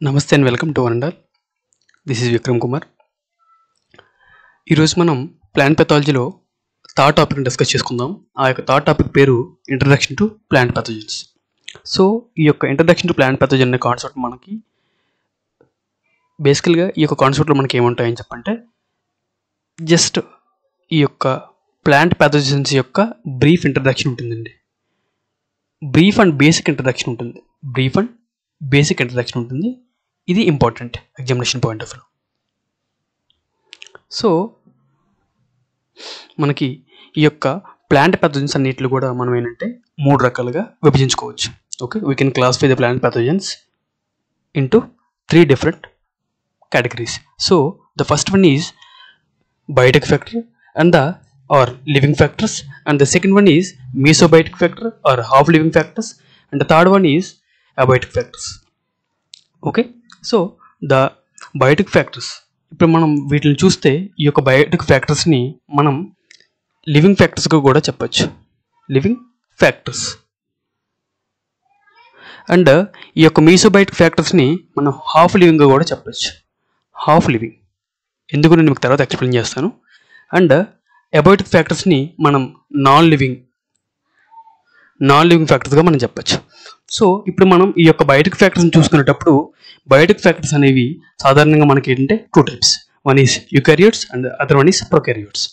నమస్తే and welcome to one and all. This is Vikram Kumar. ఈరోజు మనం ప్లాంట్ పెథాలజీలో థర్డ్ టాపిక్ని డిస్కస్ చేసుకుందాం. ఆ యొక్క థర్డ్ టాపిక్ పేరు ఇంట్రడక్షన్ టు ప్లాంట్ పెథోజన్స్. సో ఈ యొక్క ఇంట్రడక్షన్ టు ప్లాంట్ పెథోజన్ అనే కాన్సెప్ట్ మనకి బేసికల్గా ఈ యొక్క కాన్సెప్ట్లో మనకి ఏముంటాయని చెప్పంటే జస్ట్ ఈ యొక్క ప్లాంట్ పెథోజన్స్ యొక్క బ్రీఫ్ ఇంట్రడక్షన్ ఉంటుందండి. బ్రీఫ్ అండ్ బేసిక్ ఇంట్రడక్షన్ ఉంటుంది. ఇది important examination point of view. So మనకి ఈ యొక్క ప్లాంట్ పెథోజన్స్ అన్నిటిలో కూడా మనం ఏంటంటే 3 రకాలుగా విభజించుకోవచ్చు. Okay, we can classify the plant pathogens into 3 different categories. So the first one is biotic factor and living factors, and the second one is mesobiotic factor or half living factors, and the third one is abiotic factors. Okay, so the biotic factors ఇప్పుడు మనం వీటిని చూస్తే ఈ యొక్క Biotique ఫ్యాక్టర్స్ని మనం living ఫ్యాక్టర్స్గా కూడా చెప్పచ్చు. Living factors. And ఈ యొక్క మీసోబయోటిక్ ఫ్యాక్టర్స్ని మనం హాఫ్ లివింగ్గా కూడా చెప్పచ్చు. హాఫ్ లివింగ్ ఎందుకు నేను మీకు తర్వాత ఎక్స్ప్లెయిన్ చేస్తాను. అండ్ అబయోటిక్ ఫ్యాక్టర్స్ని మనం నాన్ లివింగ్ ఫ్యాక్టర్స్గా మనం చెప్పచ్చు. సో ఇప్పుడు మనం ఈ యొక్క బయోటిక్ ఫ్యాక్టర్స్ని చూసుకునేటప్పుడు బయోటిక్ ఫ్యాక్టర్స్ అనేవి సాధారణంగా మనకి ఏంటంటే 2 types. One is eukaryotes and other one is prokaryotes.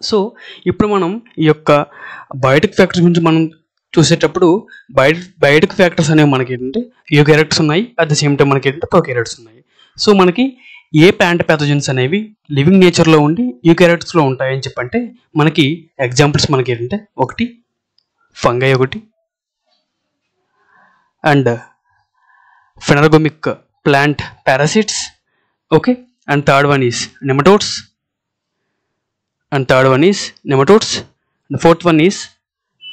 So ఇప్పుడు మనం ఈ యొక్క బయోటిక్ ఫ్యాక్టర్స్ గురించి మనం చూసేటప్పుడు బయోటిక్ ఫ్యాక్టర్స్ అనేవి మనకి ఏంటంటే యూకారియోట్స్ ఉన్నాయి, అట్ ద సేమ్ టైం మనకి ఏంటంటే ప్రొకారియోట్స్ ఉన్నాయి. సో మనకి ఏ ప్లాంట్ పెథోజన్స్ అనేవి లివింగ్ నేచర్లో ఉండి యూకారియోట్స్లో ఉంటాయని చెప్పంటే మనకి ఎగ్జాంపుల్స్ మనకి ఏంటంటే ఒకటి ఫంగై, ఒకటి and phanerogamic plant parasites. Okay, and third one is nematodes, and fourth one is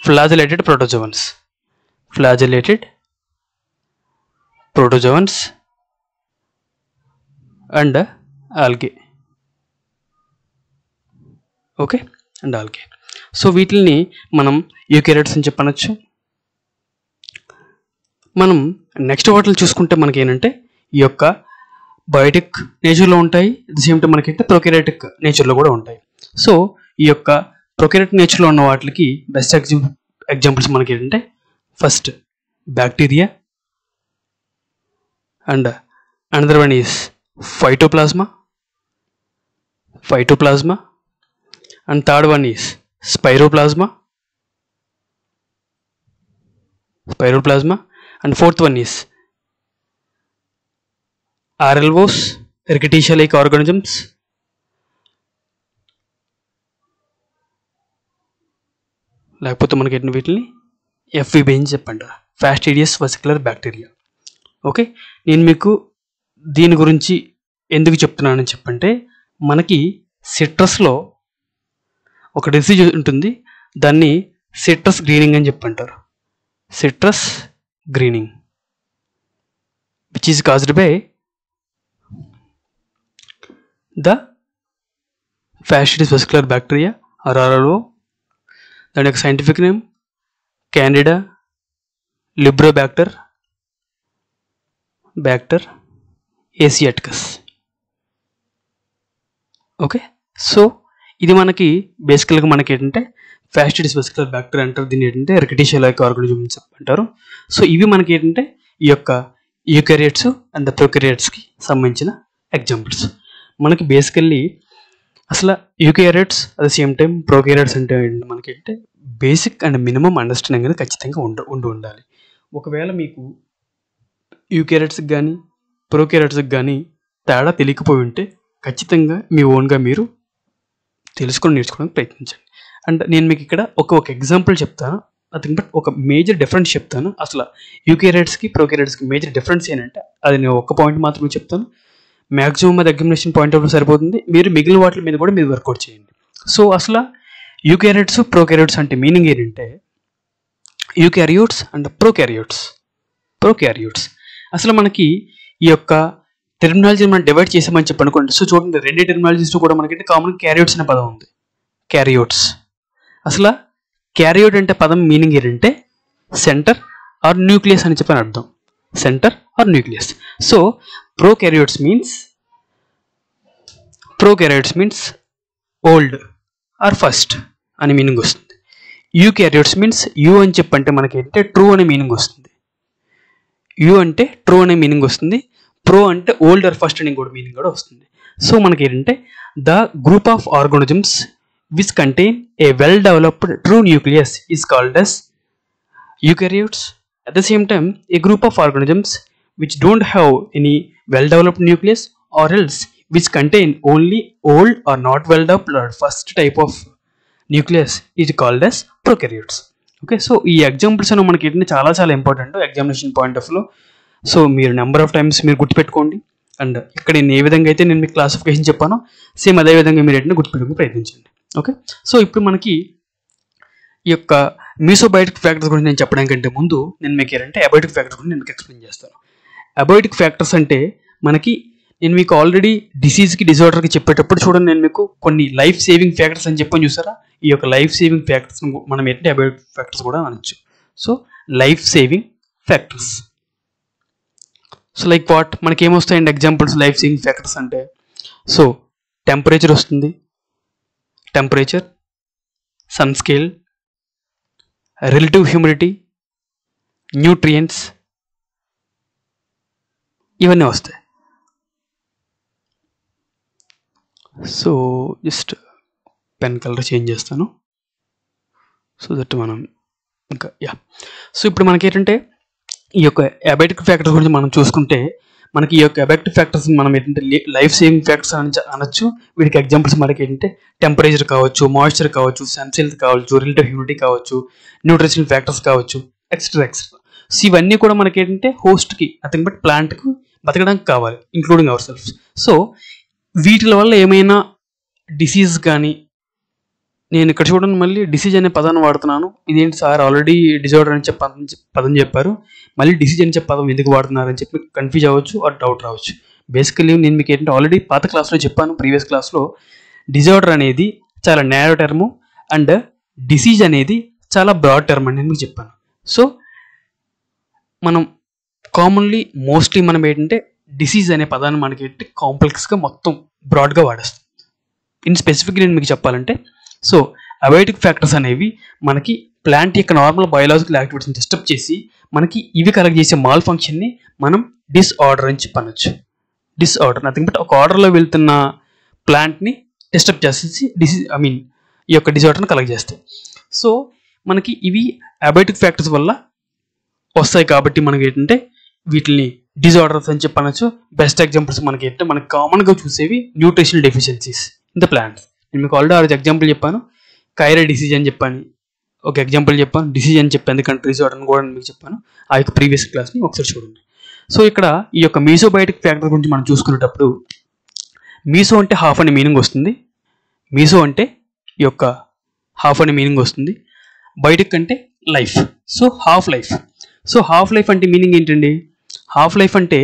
flagellated protozoans and algae. Okay, and algae. So వీటిని మనం యూకారియోట్స్ అని చెప్పనొచ్చు. మనం నెక్స్ట్ వాటిని చూసుకుంటే మనకి ఏంటంటే ఈ యొక్క బయోటిక్ నేచర్లో ఉంటాయి, అట్ ద సేమ్ టైం మనకి ప్రొకారియోటిక్ నేచర్లో కూడా ఉంటాయి. సో ఈ యొక్క ప్రొకారియోటిక్ నేచర్లో ఉన్న వాటికి బెస్ట్ ఎగ్జాంపుల్స్ మనకి ఏంటంటే first bacteria, and another one is phytoplasma, and third one is spiroplasma, and fourth one is RLOs, Rickettsia-like organisms, లేకపోతే మనకి ఏంటి వీటిని FVB అని చెప్పండి, ఫాస్టిడియస్ వెసిక్యులర్ బ్యాక్టీరియా. ఓకే, నేను మీకు దీని గురించి ఎందుకు చెప్తున్నానని చెప్పంటే మనకి సిట్రస్లో ఒక డిసీజ్ ఉంటుంది, దాన్ని సిట్రస్ గ్రీనింగ్ అని చెప్పంటారు. Citrus greening which is caused by the Fastidious vesicular bacteria or RLO. దాని యొక్క scientific name Candida Liberibacter asiaticus. Okay, so ఇది మనకి బేసికల్గా మనకి ఏంటంటే ఫాస్టిడియస్ వెసిక్యులర్ బ్యాక్టీరియా అంటారు, దీన్ని ఏంటంటే రికెటీషియా-లైక్ ఆర్గానిజమ్స్ అంటారు. సో ఇవి మనకి ఏంటంటే ఈ యొక్క యూకారియోట్స్ అండ్ ప్రొకారియోట్స్కి సంబంధించిన ఎగ్జాంపుల్స్. మనకి బేసికల్లీ అసలు eukaryotes at the same time prokaryotes అంటే మనకి ఏంటంటే బేసిక్ అండ్ మినిమం అండర్స్టాండింగ్ అనేది ఖచ్చితంగా ఉండాలి. ఒకవేళ మీకు యూకారియోట్స్కి కానీ ప్రొకారియోట్స్కి కానీ తేడా తెలియకపోయి ఉంటే ఖచ్చితంగా మీ ఓన్గా మీరు నేర్చుకోవడానికి ప్రయత్నించండి. అండ్ నేను మీకు ఇక్కడ ఒక ఎగ్జాంపుల్ చెప్తాను, నథింగ్ బట్ ఒక మేజర్ డిఫరెన్స్ చెప్తాను. అసలు యూకారియోట్స్కి ప్రొకారియోట్స్కి మేజర్ డిఫరెన్స్ ఏంటంటే అది నేను ఒక పాయింట్ మాత్రమే చెప్తాను. మ్యాక్సిమం అది ఎగ్జామినేషన్ పాయింట్ ఆఫ్ వ్యూ సరిపోతుంది, మీరు మిగిలిన వాటి మీద కూడా మీరు వర్కౌట్ చేయండి. సో అసలు యూకారియోట్స్ ప్రొకారియోట్స్ అంటే మీనింగ్ ఏంటంటే యూకారియోట్స్ అండ్ ప్రొకారియోట్స్ అసలు మనకి ఈ యొక్క టెర్మినాలజీ మనం డివైడ్ చేసామని చెప్పి అనుకోండి. సో చూడండి, 2 టెర్మినాలజీస్లో కూడా మనకి కామన్ క్యారియోట్స్ అనే పదం ఉంది. క్యారియోట్స్ అసలు క్యారియోట్ అంటే పదం మీనింగ్ ఏంటంటే సెంటర్ ఆర్ న్యూక్లియస్ అని చెప్పని అర్థం. center or nucleus. So prokaryotes means old or first అని మీనింగ్ వస్తుంది. యూకారియోట్స్ మీన్స్ యూ అని చెప్పంటే మనకి ఏంటంటే ట్రూ అనే మీనింగ్ వస్తుంది. యూ అంటే ట్రూ అనే మీనింగ్ వస్తుంది. ప్రో అంటే ఓల్డ్ ఆర్ ఫస్ట్ అని కూడా మీనింగ్ కూడా వస్తుంది. సో మనకి ఏంటంటే the group of organisms which contain A well developed true nucleus is called as eukaryotes. At the same time, a group of organisms which don't have any well-developed nucleus or else which contain only old or not well-developed or first type of nucleus is called as prokaryotes. Okay, so ఈ examples అనే మనకి ఏంటంటే చాలా చాలా important examination point of లో. So మీరు number of times మీరు గుర్తుపెట్టుకోండి. అండ్ ఇక్కడ నేను ఏ విధంగా అయితే నేను మీకు క్లాసిఫికేషన్ చెప్పానో సేమ్ అదే విధంగా మీరు ఏంటంటే గుర్తుపెట్టుకుని ప్రయత్నించండి. ఓకే, సో ఇప్పుడు మనకి ఈ యొక్క మీసోబయోటిక్ ఫ్యాక్టర్స్ గురించి నేను చెప్పడానికంటే ముందు నేను మీకు ఏంటంటే అబయోటిక్ ఫ్యాక్టర్స్ గురించి నేను మీకు ఎక్స్ప్లెయిన్ చేస్తాను. అబయోటిక్ ఫ్యాక్టర్స్ అంటే మనకి నేను మీకు ఆల్రెడీ డిసీజ్కి డిజార్డర్కి చెప్పేటప్పుడు చూడండి నేను మీకు కొన్ని లైఫ్ సేవింగ్ ఫ్యాక్టర్స్ అని చెప్పని చూసారా. ఈ యొక్క లైఫ్ సేవింగ్ ఫ్యాక్టర్స్ మనం ఏంటంటే అబయోటిక్ ఫ్యాక్టర్స్ కూడా అనొచ్చు. So life saving factors, so like what మనకి ఏమొస్తాయండి ఎగ్జాంపుల్స్ లైఫ్ సేవింగ్ ఫ్యాక్టర్స్ అంటే. సో టెంపరేచర్ వస్తుంది, temperature, sun scale, relative humidity, nutrients, ఇవన్నీ వస్తాయి. So just pen colour change చేస్తాను సో దట్ మనం ఇంకా సో ఇప్పుడు మనకి ఏంటంటే ఈ యొక్క అబయోటిక్ ఫ్యాక్టర్స్ గురించి మనం చూసుకుంటే మనకి ఈ యొక్క అబయోటిక్ ఫ్యాక్టర్స్ మనం ఏంటంటే లైఫ్ సేవింగ్ ఫ్యాక్టర్స్ అని అనొచ్చు. వీటికి ఎగ్జాంపుల్స్ మనకి ఏంటంటే టెంపరేచర్ కావచ్చు, మాయిశ్చర్ కావచ్చు, సన్సెల్ కావచ్చు, రిలేటివ్ హ్యూమిడిటీ కావచ్చు, న్యూట్రిషనల్ ఫ్యాక్టర్స్ కావచ్చు, ఎక్సెట్రా ఎక్సెట్రా. సో ఇవన్నీ కూడా మనకి ఏంటంటే హోస్ట్కి నథింగ్ బట్ ప్లాంట్కి బతకడానికి కావాలి, ఇంక్లూడింగ్ అవర్ సెల్ఫ్స్. సో వీటి వల్ల ఏమైనా డిసీజ్ కానీ, నేను ఇక్కడ చూడండి మళ్ళీ డిసీజ్ అనే పదాన్ని వాడుతున్నాను. ఇదేంటి సార్ ఆల్రెడీ డిజార్డర్ అని పదం చెప్పారు, మళ్ళీ డిసీజ్ అని చెప్పి పదం ఎందుకు వాడుతున్నారని చెప్పి కన్ఫ్యూజ్ అవ్వచ్చు ఆర్ డౌట్ రావచ్చు. బేసికలీ నేను మీకు ఏంటంటే ఆల్రెడీ పాత క్లాస్లో చెప్పాను, ప్రీవియస్ క్లాస్లో డిజార్డర్ అనేది చాలా నేరో టర్ము అండ్ డిసీజ్ అనేది చాలా బ్రాడ్ టర్మ్ అని నేను మీకు చెప్పాను. సో మనం కామన్లీ మోస్ట్లీ మనం ఏంటంటే డిసీజ్ అనే పదాన్ని మనకి ఏంటంటే కాంప్లెక్స్గా మొత్తం బ్రాడ్గా వాడేస్తాం. ఇన్ స్పెసిఫిక్ నేను మీకు చెప్పాలంటే సో అబయోటిక్ ఫ్యాక్టర్స్ అనేవి మనకి ప్లాంట్ యొక్క నార్మల్ బయోలాజికల్ యాక్టివిటీస్ని డిస్టర్బ్ చేసి మనకి ఇవి కలెక్ట్ చేసే మాల్ ఫంక్షన్ని మనం డిస్ఆర్డర్ అని చెప్పనొచ్చు. డిస్ఆర్డర్ నథింగ్ బట్ ఒక ఆర్డర్లో వెళ్తున్న ప్లాంట్ని డిస్టర్బ్ చేసేసి ఈ యొక్క డిజార్డర్ని కలెక్ట్ చేస్తాయి. సో మనకి ఇవి అబయోటిక్ ఫ్యాక్టర్స్ వల్ల వస్తాయి కాబట్టి మనకి ఏంటంటే వీటిని డిజార్డర్స్ అని చెప్పనొచ్చు. బెస్ట్ ఎగ్జాంపుల్స్ మనకి ఏంటంటే మనకి కామన్గా చూసేవి nutritional deficiencies in the plants. నేను మీకు ఆల్రెడీ 6 ఎగ్జాంపుల్ చెప్పాను. కైరా డిసీజ్ అని చెప్పాను, ఒక ఎగ్జాంపుల్ చెప్పాను. డిసీజ్ అని చెప్పాను, ఎందుకంటే డిజార్డర్ కూడా మీకు చెప్పాను. ఆ యొక్క ప్రీవియస్ క్లాస్ని ఒకసారి చూడండి. సో ఇక్కడ ఈ యొక్క మీసోబయోటిక్ ఫ్యాక్టర్ గురించి మనం చూసుకునేటప్పుడు మీసో అంటే హాఫ్ అనే మీనింగ్ వస్తుంది. మీసో అంటే ఈ యొక్క హాఫ్ అనే మీనింగ్ వస్తుంది. బయోటిక్ అంటే life, so half life. So half life అంటే మీనింగ్ ఏంటండి? హాఫ్ లైఫ్ అంటే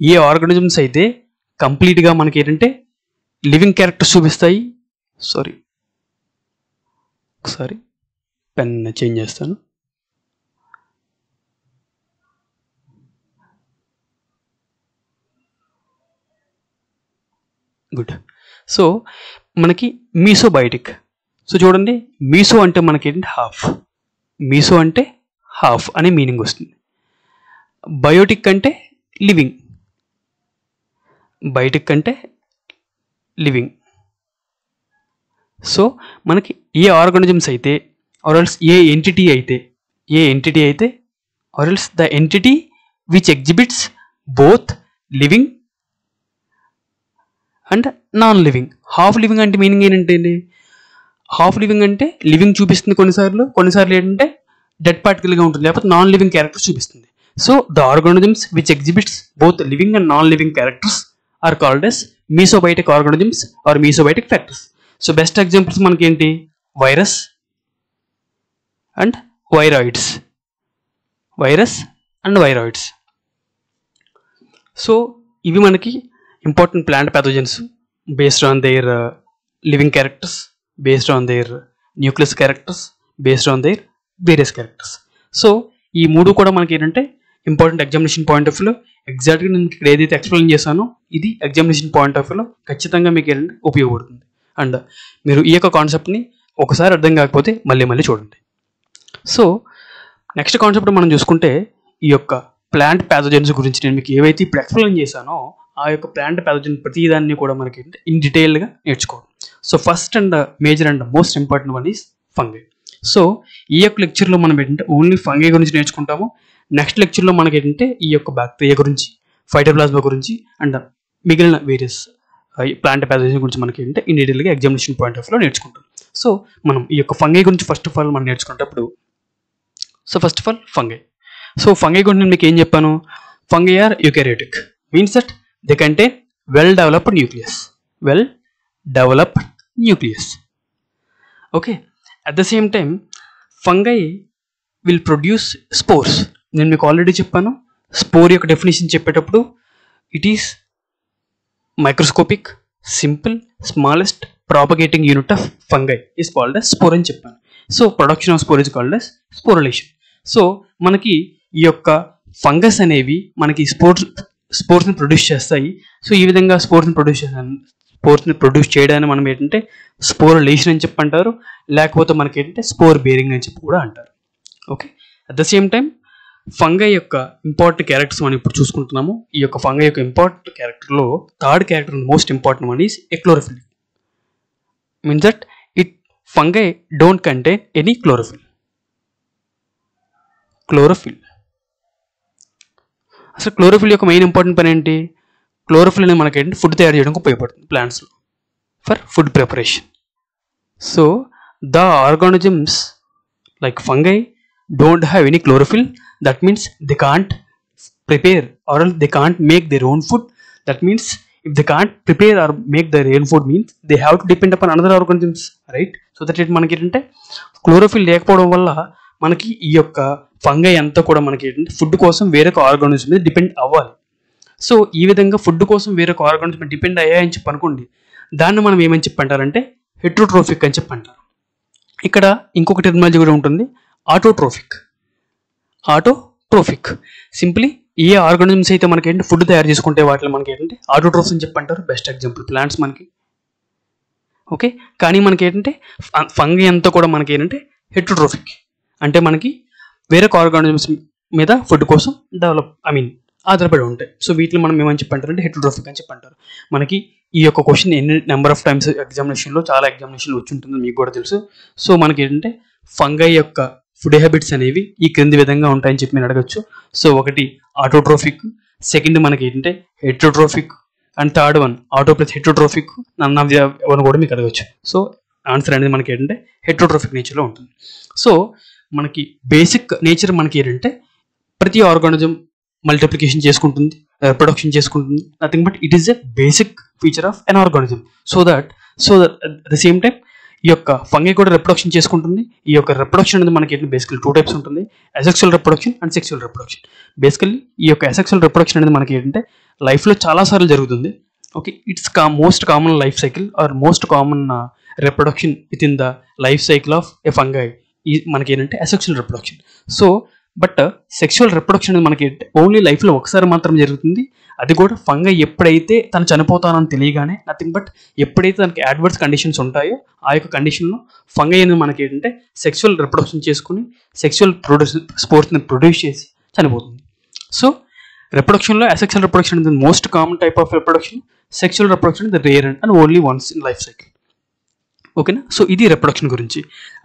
ఏ ఆర్గానిజమ్స్ అయితే కంప్లీట్గా మనకి ఏంటంటే లివింగ్ క్యారెక్టర్స్ చూపిస్తాయి. సారీ ఒకసారి పెన్ చేంజ్ చేస్తాను. గుడ్. సో మనకి మీసోబయోటిక్. సో చూడండి, మీసో అంటే మనకి ఏంటంటే హాఫ్, మీసో అంటే హాఫ్ అనే మీనింగ్ వస్తుంది. బయోటిక్ అంటే లివింగ్, బయోటిక్ అంటే లివింగ్. సో మనకి ఏ ఆర్గానిజమ్స్ అయితే ఆర్ఎల్స్ ఏ ఎంటిటీ అయితే or else the entity which exhibits both living and non living. Half living అంటే మీనింగ్ ఏంటంటే హాఫ్ లివింగ్ అంటే లివింగ్ చూపిస్తుంది కొన్నిసార్లు ఏంటంటే డెడ్ పార్టికల్గా ఉంటుంది, లేకపోతే నాన్ లివింగ్ క్యారెక్టర్స్ చూపిస్తుంది. So the organisms which exhibits both living and non living characters are called as mesobiotic organisms or mesobiotic factors. So best examples మనకి ఏంటి? Virus and viroids, virus and viroids. So ఇవి మనకి important plant pathogens based on their living characters, based on their nucleus characters, based on their various characters. So ఈ మూడు కూడా మనకి ఏంటంటే important examination point of వ్యూలో ఎగ్జాక్ట్గా నేను ఇక్కడ ఏదైతే ఎక్స్ప్లెయిన్ చేశానో ఇది ఎగ్జామినేషన్ పాయింట్ ఆఫ్ వ్యూలో ఖచ్చితంగా మీకు ఏంటంటే ఉపయోగపడుతుంది. అండ్ మీరు ఈ యొక్క కాన్సెప్ట్ని ఒకసారి అర్థం కాకపోతే మళ్ళీ మళ్ళీ చూడండి. సో నెక్స్ట్ కాన్సెప్ట్ మనం చూసుకుంటే ఈ యొక్క ప్లాంట్ ప్యాథోజన్స్ గురించి నేను మీకు ఏవైతే ఇప్పుడు ఎక్స్ప్లెయిన్ చేశానో ఆ యొక్క ప్లాంట్ ప్యాథోజన్ ప్రతిదాన్ని కూడా మనకి ఇన్ డీటెయిల్గా నేర్చుకోవడం. So first and major and most important one is fungi. So ఈ యొక్క లెక్చర్లో మనం ఏంటంటే ఓన్లీ ఫంగై గురించి నేర్చుకుంటాము. నెక్స్ట్ లెక్చర్లో మనకి ఏంటంటే ఈ యొక్క బ్యాక్టీరియా గురించి, ఫైటోప్లాజ్మా గురించి అండ్ మిగిలిన వేరియస్ ప్లాంట్ ప్యాథోజన్ గురించి మనకి ఏంటంటే ఇన్ డీటెయిల్గా ఎగ్జామినేషన్ పాయింట్ ఆఫ్ వ్యూలో నేర్చుకుంటాం. సో మనం ఈ యొక్క ఫంగై గురించి ఫస్ట్ ఆఫ్ ఆల్ మనం నేర్చుకునేటప్పుడు first of all fungi. So fungi గురించి నేను మీకు ఏం చెప్పాను? Fungi are eukaryotic, means that they contain well developed nucleus. Okay, at the same time fungi will produce spores. నేను మీకు ఆల్రెడీ చెప్పాను స్పోర్ యొక్క డెఫినేషన్ చెప్పేటప్పుడు it is microscopic, simple, smallest propagating unit of fungi is called as spore అని చెప్పాను. So production of spore is called as sporulation. So మనకి ఈ యొక్క ఫంగస్ అనేవి మనకి స్పోర్స్ని ప్రొడ్యూస్ చేస్తాయి. సో ఈ విధంగా స్పోర్స్ని ప్రొడ్యూస్ చేయడాన్ని మనం ఏంటంటే స్పోరలేషన్ అని చెప్పి అంటారు, లేకపోతే మనకి ఏంటంటే స్పోర్ బేరింగ్ అని చెప్పి కూడా అంటారు. Okay, at the same time fungi యొక్క ఇంపార్టెంట్ క్యారెక్టర్స్ మనం ఇప్పుడు చూసుకుంటున్నాము. ఈ యొక్క ఫంగై యొక్క ఇంపార్టెంట్ క్యారెక్టర్లో third character most important one is chlorophyll. Means that fungi don't contain any chlorophyll. అసలు క్లోరోఫిల్ యొక్క మెయిన్ ఇంపార్టెంట్ పని ఏంటి? క్లోరోఫిల్ అనేది మనకి ఏంటంటే ఫుడ్ తయారు చేయడానికి ఉపయోగపడుతుంది ప్లాంట్స్లో for food preparation. So the organisms like fungi don't have any chlorophyll. That means they can't prepare or else they can't make their own food. That means if they can't prepare or make their own food means they have to depend upon another organisms, right? So that it మనకి ఏంటంటే chlorophyll లేకపోవడం వల్ల మనకి ఈ యొక్క fungi అంతా కూడా మనకి ఏంటంటే ఫుడ్ కోసం వేరొక ఆర్గానిజం మీద డిపెండ్ అవ్వాలి. సో ఈ విధంగా ఫుడ్ కోసం వేరొక ఆర్గానిజం మీద డిపెండ్ అయ్యాయని చెప్పి అనుకోండి, దాన్ని మనం ఏమని చెప్పి అంటారంటే హెట్రోట్రోఫిక్ అని చెప్పి అంటారు. ఇక్కడ ఇంకొక టెర్మినాలజీ కూడా ఉంటుంది, ఆటోట్రోఫిక్. సింప్లీ ఏ ఆర్గానిజమ్స్ అయితే మనకి ఏంటంటే ఫుడ్ తయారు చేసుకుంటే వాటిలో మనకి ఏంటంటే ఆటోట్రోఫ్స్ అని చెప్పి అంటారు. బెస్ట్ ఎగ్జాంపుల్ ప్లాంట్స్ మనకి. ఓకే, కానీ మనకి ఏంటంటే ఫంగై అంతా కూడా మనకి ఏంటంటే హెట్రోట్రోఫిక్, అంటే మనకి వేరొక ఆర్గానిజమ్స్ మీద ఫుడ్ కోసం ఆధారపడి ఉంటాయి. సో వీటిని మనం ఏమని చెప్పి అంటారంటే హెట్రోట్రోఫిక్ అని చెప్పి అంటారు. మనకి ఈ యొక్క క్వశ్చన్ ఎన్ని నెంబర్ ఆఫ్ టైమ్స్ ఎగ్జామినేషన్లో చాలా ఎగ్జామినేషన్లో వచ్చి ఉంటుంది, మీకు కూడా తెలుసు. సో మనకి ఏంటంటే ఫంగై యొక్క ఫుడ్ హ్యాబిట్స్ అనేవి ఈ క్రింది విధంగా ఉంటాయని చెప్పి మీరు అడగచ్చు. సో ఒకటి ఆటోట్రోఫిక్, సెకండ్ మనకి ఏంటంటే heterotrophic, and third one auto plus heterotrophic, none of the one కూడా మీకు అడగచ్చు. సో ఆన్సర్ అనేది మనకి ఏంటంటే హెట్రోట్రోఫిక్ నేచర్లో ఉంటుంది. సో మనకి బేసిక్ నేచర్ మనకి ఏంటంటే ప్రతి ఆర్గానిజం మల్టిప్లికేషన్ చేసుకుంటుంది, ప్రొడక్షన్ చేసుకుంటుంది, nothing but it is a basic feature of an organism. So that at the same time ఈ యొక్క ఫంగై కూడా రిప్రొడక్షన్ చేసుకుంటుంది. ఈ యొక్క రిప్రొడక్షన్ అనేది మనకి బేసికల్లీ 2 టైప్స్ ఉంటుంది, asexual reproduction and sexual reproduction. Basically ఈ యొక్క అసెక్షువల్ రిప్రొడక్షన్ అనేది మనకి ఏంటంటే లైఫ్లో చాలాసార్లు జరుగుతుంది. Okay, it's most common life cycle or most common reproduction within the life cycle of a fungi మనకి ఏంటంటే asexual reproduction. So but sexual reproduction అనేది మనకి ఓన్లీ లైఫ్లో ఒకసారి మాత్రం జరుగుతుంది. అది కూడా ఫంగై ఎప్పుడైతే తను చనిపోతానని తెలియగానే, నథింగ్ బట్ ఎప్పుడైతే తనకి అడ్వర్స్ కండిషన్స్ ఉంటాయో ఆ యొక్క కండిషన్లో ఫంగై అనేది మనకి ఏంటంటే సెక్షువల్ రిప్రొడక్షన్ చేసుకుని సెక్షువల్ స్పోర్ట్స్ని ప్రొడ్యూస్ చేసి చనిపోతుంది. సో రిప్రొడక్షన్లో అసెక్షువల్ రిప్రొడక్షన్ అనేది most common type of reproduction, sexual reproduction ఇది rare and only once in life cycle. ఓకేనా? సో ఇది రిప్రొడక్షన్ గురించి.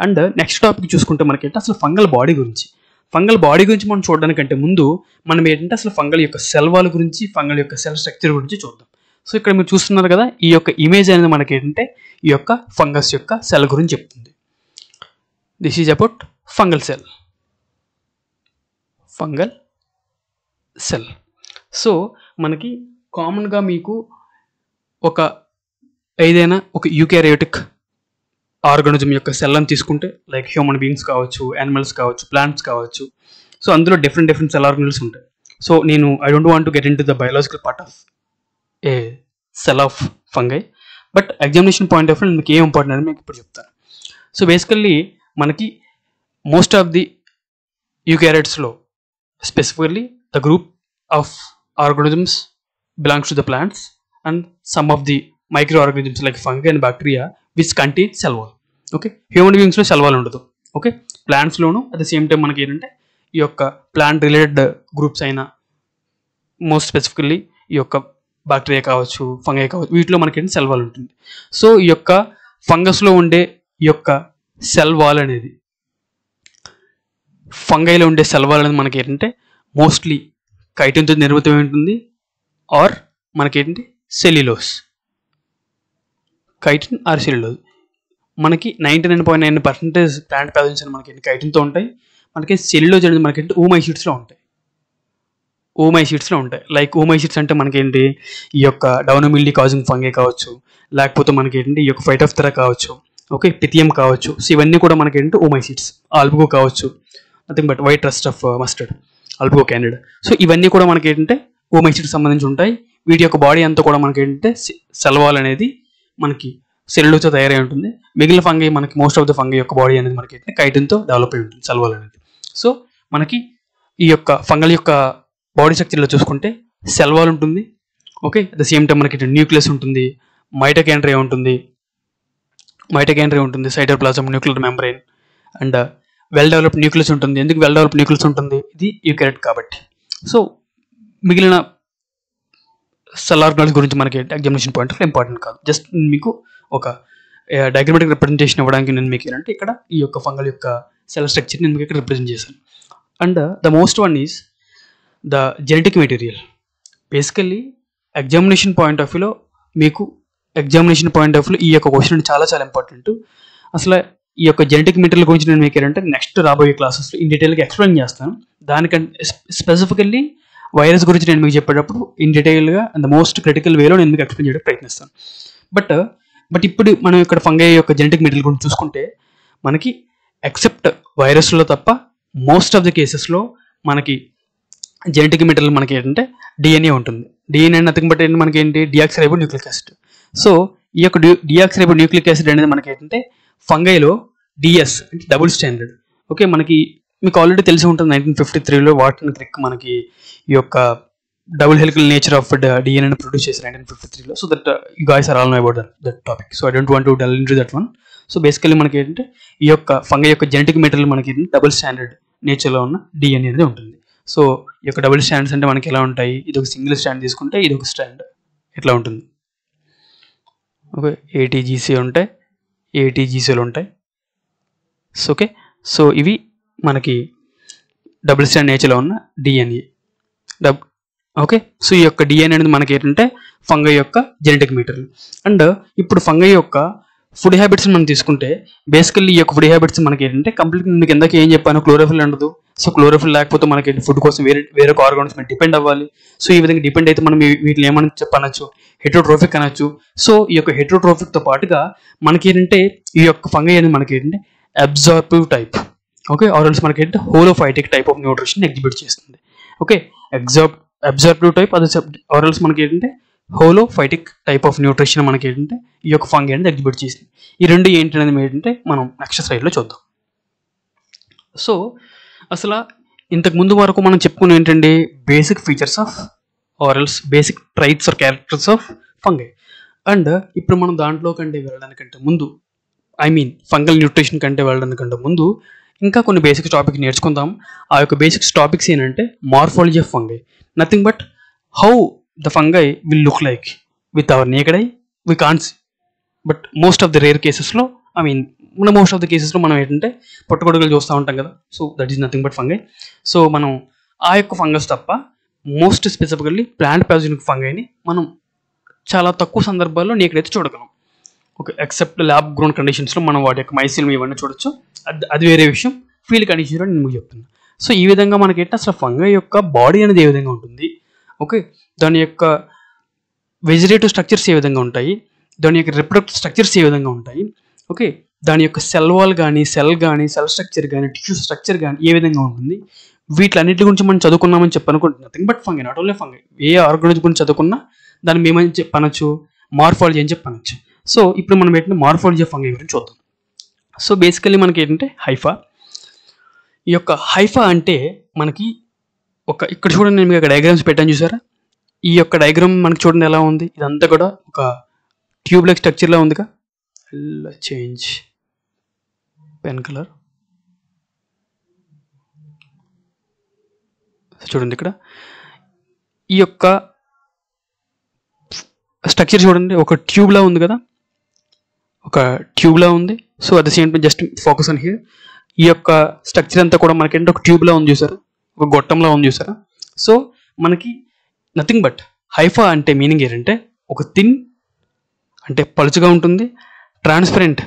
అండ్ నెక్స్ట్ టాపిక్ చూసుకుంటే మనకి అసలు ఫంగల్ బాడీ గురించి మనం చూడడానికంటే ముందు మనం ఏంటంటే అసలు ఫంగల్ యొక్క సెల్ వాల్ గురించి, ఫంగల్ యొక్క సెల్ స్ట్రక్చర్ గురించి చూద్దాం. సో ఇక్కడ మీరు చూస్తున్నారు కదా, ఈ యొక్క ఇమేజ్ అనేది మనకి ఏంటంటే ఈ యొక్క ఫంగస్ యొక్క సెల్ గురించి చెప్తుంది. This is about fungal cell. So మనకి కామన్గా మీకు ఏదైనా ఒక యూకారియోటిక్ ఆర్గానిజం యొక్క సెల్ అని తీసుకుంటే లైక్ హ్యూమన్ బీయింగ్స్ కావచ్చు, యానిమల్స్ కావచ్చు, ప్లాంట్స్ కావచ్చు. సో అందులో డిఫరెంట్ సెల్ ఆర్గానిజమ్స్ ఉంటాయి. సో నేను I don't want to get into the biological part of a cell of fungi, but examination point of view మీకు ఏం ఇంపార్టెంట్ అని మీకు ఇప్పుడు చెప్తాను. సో బేసికల్లీ మనకి మోస్ట్ ఆఫ్ ది యూకారియోట్స్లో specifically the group of organisms belongs to the plants, and some of the microorganisms like fungi and bacteria which contain cell wall. Okay, human బీయింగ్స్లో cell wall ఉండదు. Okay, ప్లాంట్స్లోను at the same time మనకి ఏంటంటే ఈ యొక్క plant related groups అయినా most specifically ఈ యొక్క బ్యాక్టీరియా కావచ్చు, ఫంగై కావచ్చు, వీటిలో మనకి ఏంటి సెల్ వాల్ ఉంటుంది. సో ఈ యొక్క ఫంగస్లో ఉండే ఈ యొక్క సెల్ వాల్ అనేది, ఫంగైలో ఉండే సెల్ వాల్ అనేది మనకి ఏంటంటే మోస్ట్లీ కైటిన్తో నిర్మితమై ఉంటుంది, ఆర్ మనకి ఏంటంటే సెల్యులోస్, కైటిన్ ఆర్ సెల్యులోస్. మనకి 99.9% ప్లాంట్ ప్యాథోజన్స్ అని మనకి కైటిన్తో ఉంటాయి. మనకి సెల్యులోజ్ అనేది మనకి ఓమైసిడ్స్లో ఉంటాయి. ఓమైసిడ్స్లో ఉంటాయి. లైక్ ఓమైసిడ్స్ అంటే మనకేంటి ఈ యొక్క డౌనోమిల్డీ కాజింగ్ ఫంగై కావచ్చు, లేకపోతే మనకి ఏంటి ఈ యొక్క ఫైటోఫ్థెరా కావచ్చు, ఓకే, పిథియం కావచ్చు. సో ఇవన్నీ కూడా మనకి ఏంటి ఓమైసిడ్స్. ఆల్బుగో కావచ్చు, nothing but white rust of mustard, Albugo candida. So ఇవన్నీ కూడా మనకి ఏంటంటే ఓమైసిడ్స్ సంబంధించి ఉంటాయి. వీటి యొక్క బాడీ అంతా కూడా మనకి ఏంటంటే సెల్ వాల్ అనేది మనకి సెల్యులోజ్తో తయారై ఉంటుంది. మిగిలిన ఫంగై మనకి మోస్ట్ ఆఫ్ ద ఫంగై యొక్క బాడీ అనేది మనకి ఏంటంటే కైటిన్తో డెవలప్ అయి ఉంటుంది, సెల్ వాల్ అనేది. సో మనకి ఈ యొక్క ఫంగల్ యొక్క బాడీ స్ట్రక్చర్లో చూసుకుంటే సెల్ వాల్ ఉంటుంది. Okay, at the same time మనకి న్యూక్లియస్ ఉంటుంది, మైటోకాండ్రియా ఉంటుంది, cytoplasm, nuclear membrane, and well developed nucleus ఉంటుంది. ఎందుకు వెల్ డెవలప్డ్ న్యూక్లియస్ ఉంటుంది? ఇది యూకారియోట్ కాబట్టి. సో మిగిలిన సెల్ ఆర్గాన్స్ గురించి మనకి ఎగ్జామినేషన్ పాయింట్ ఆఫ్ ఇంపార్టెంట్ కాదు. జస్ట్ మీకు ఒక డయాగ్రమాటిక్ రిప్రజెంటేషన్ ఇవ్వడానికి నేను మీకు ఏంటంటే ఇక్కడ ఈ యొక్క ఫంగల్ యొక్క సెల్ స్ట్రక్చర్ నేను మీకు ఇక్కడ రిప్రజెంట్ చేశాను. And the most one is the genetic material. Basically examination point of వ్యూలో మీకు ఈ యొక్క క్వశ్చన్ చాలా చాలా ఇంపార్టెంట్. అసలు ఈ యొక్క జెనెటిక్ మెటీరియల్ గురించి నేను మీకు ఏంటంటే నెక్స్ట్ రాబోయే క్లాసెస్లో ఇన్ డీటెయిల్గా ఎక్స్ప్లెయిన్ చేస్తాను. దానికంటే స్పెసిఫికల్లీ వైరస్ గురించి నేను మీకు చెప్పేటప్పుడు ఇన్ డీటెయిల్గా అండ్ ద మోస్ట్ క్రిటికల్ వేలో నేను మీకు ఎక్స్ప్లెయిన్ చేయడానికి ప్రయత్నిస్తాను. బట్ ఇప్పుడు మనం ఇక్కడ ఫంగై యొక్క జెనెటిక్ మెటీరియల్ గురించి చూసుకుంటే మనకి ఎక్సెప్ట్ వైరస్లో తప్ప మోస్ట్ ఆఫ్ ద కేసెస్లో మనకి జెనెటిక్ మెటీరియల్ మనకి ఏంటంటే డిఎన్ఏ ఉంటుంది. డిఎన్ఏ నథింగ్ బట్ ఏంటి మనకి ఏంటి డియాక్సిరైబో న్యూక్లిక్ యాసిడ్. సో ఈ యొక్క డియాక్సిరైబో న్యూక్లిక్ యాసిడ్ అనేది మనకి ఏంటంటే ఫంగైలో డిఎస్ అంటే డబుల్ స్టాండర్డ్. ఓకే, మీకు ఆల్రెడీ తెలిసి ఉంటుంది 1953లో వాటన్ క్రిక్ మనకి ఈ యొక్క డబుల్ హెలికల్ నేచర్ ఆఫ్ డిఎన్ఏని ప్రొడ్యూస్ చేశారు 1953లో. So that you guys are all know about that topic. So I don't want to delve into that one. So basically మనకి ఏంటంటే ఈ యొక్క ఫంగై యొక్క జెనెటిక్ మెటీరియల్ మనకి డబుల్ స్టాండర్డ్ నేచర్లో ఉన్న డిఎన్ఏ అనేది ఉంటుంది. సో ఈ యొక్క డబుల్ స్టాండ్స్ అంటే మనకి ఎలా ఉంటాయి? ఇది ఒక సింగిల్ స్టాండ్ తీసుకుంటే ఇది ఒక స్టాండ్ ఇట్లా ఉంటుంది. ఓకే, ఏటీజీసీ ఉంటాయి, ఏటీజీసీలు ఉంటాయి. సో ఓకే, సో ఇవి మనకి డబుల్ స్టాండ్ నేచర్లో ఉన్న డిఎన్ఏ. ఓకే, సో ఈ యొక్క డిఎన్ఏ అనేది మనకి ఏంటంటే ఫంగై యొక్క జెనెటిక్ మెటీరియల్. అండ్ ఇప్పుడు ఫంగై యొక్క ఫుడ్ హ్యాబిట్స్ మనం తీసుకుంటే బేసికల్లీ ఈ యొక్క ఫుడ్ హ్యాబిట్స్ మనకి ఏంటంటే కంప్లీట్గా మీకు ఎందాక ఏం చెప్పాను, క్లోరోఫిల్ ఉండదు. సో క్లోరోఫిల్ లేకపోతే మనకి ఫుడ్ కోసం వేరే ఆర్గాన్స్ మీద డిపెండ్ అవ్వాలి. సో ఈ విధంగా డిపెండ్ అయితే మనం వీటిని ఏమని చెప్పనొచ్చు, హెట్రోట్రోఫిక్ అనొచ్చు. సో ఈ యొక్క హెట్రోట్రోఫిక్తో పాటుగా మనకి ఏంటంటే ఈ యొక్క ఫంగై అనేది మనకి ఏంటంటే అబ్జార్బివ్ టైప్. ఓకే, ఆర్ఎల్స్ మనకి ఏంటంటే హోలోఫైటిక్ టైప్ ఆఫ్ న్యూట్రిషన్ ఎగ్జిబిట్ చేస్తుంది. ఓకే, అబ్జార్బివ్ టైప్, అది ఆర్ఎల్స్ మనకి ఏంటంటే హోలోఫైటిక్ టైప్ ఆఫ్ న్యూట్రిషన్ మనకి ఏంటంటే ఈ యొక్క ఫంగై అనేది ఎగ్జిబిట్ చేసింది. ఈ రెండు ఏంటి అనేది ఏంటంటే మనం నెక్స్ట్ స్లైడ్లో చూద్దాం. సో అసలు ఇంతకు ముందు వరకు మనం చెప్పుకుని ఏంటంటే basic features of or else basic traits or characters of fungi. And ఇప్పుడు మనం దాంట్లో కంటే వెళ్ళడానికంటే ముందు, ఫంగల్ న్యూట్రిషన్ కంటే వెళ్ళడానికంటే ముందు ఇంకా కొన్ని బేసిక్ టాపిక్ నేర్చుకుందాం. ఆ యొక్క బేసిక్స్ టాపిక్స్ ఏంటంటే morphology of fungi, nothing but how the fungi will look like with our naked eye we can't see, but most of the rare cases లో most of the cases లో మనం ఏంటంటే పుట్టగొడుగులు చూస్తూ ఉంటాం కదా. So that is nothing but fungi. So మనం ఆ యొక్క ఫంగస్ తప్ప మోస్ట్ స్పెసిఫికల్లీ ప్లాంట్ ప్యాథోజెనిక్ ఫంగైని మనం చాలా తక్కువ సందర్భాల్లో నేకెడ్ అయితే చూడగలం. ఓకే, ఎక్సెప్ట్ ల్యాబ్ గ్రోన్ కండిషన్స్లో మనం వాటి యొక్క మైసిల్యం ఇవన్నీ చూడొచ్చు, అది వేరే విషయం. ఫీల్డ్ కండిషన్స్లో నేను మీకు చెప్తున్నాను. సో ఈ విధంగా మనకేంటే అసలు ఫంగై యొక్క బాడీ అనేది ఏ విధంగా ఉంటుంది, ఓకే, దాని యొక్క వెజిటేటివ్ స్ట్రక్చర్స్ ఏ విధంగా ఉంటాయి, దాని యొక్క రిప్రొడక్టివ్ స్ట్రక్చర్స్ ఏ విధంగా ఉంటాయి, ఓకే, దాని యొక్క సెల్ వాల్ కానీ సెల్ స్ట్రక్చర్ కానీ టిష్యూ స్ట్రక్చర్ కానీ ఏ విధంగా ఉంటుంది, వీటిలన్నిటి గురించి మనం చదువుకున్నామని చెప్పనుకుంటున్నాం. Nothing but fungi, not only fungi. ఏ ఆర్గానిజం గురించి చదువుకున్నా దాన్ని మేమని చెప్పనొచ్చు, మార్ఫాలజీ అని చెప్పనొచ్చు. సో ఇప్పుడు మనం ఏంటంటే మార్ఫాలజీ ఆఫ్ ఫంగై గురించి చూద్దాం. సో బేసికల్లీ మనకి ఏంటంటే హైఫా. ఈ యొక్క హైఫా అంటే మనకి ఇక్కడ చూడండి, నేను మీకు డయాగ్రామ్స్ పెట్టాను చూసారా. ఈ యొక్క డయాగ్రామ్ మనకి చూడండి ఎలా ఉంది. ఇదంతా కూడా ఒక ట్యూబ్ లైక్ స్ట్రక్చర్లా ఉందిగా. Change pen colour. చూడండి ఇక్కడ ఈ యొక్క స్ట్రక్చర్ చూడండి, ఒక ట్యూబ్లా ఉంది కదా, ఒక ట్యూబ్లా ఉంది. So at the same time just focus on here. ఈ యొక్క స్ట్రక్చర్ అంతా కూడా మనకి ఒక ట్యూబ్లా ఉంది చూసారా, ఒక గొట్టంలా ఉంది చూసారా. సో మనకి నథింగ్ బట్ హైఫా అంటే మీనింగ్ ఏంటంటే ఒక థిన్ అంటే పలుచగా ఉంటుంది, ట్రాన్స్పరెంట్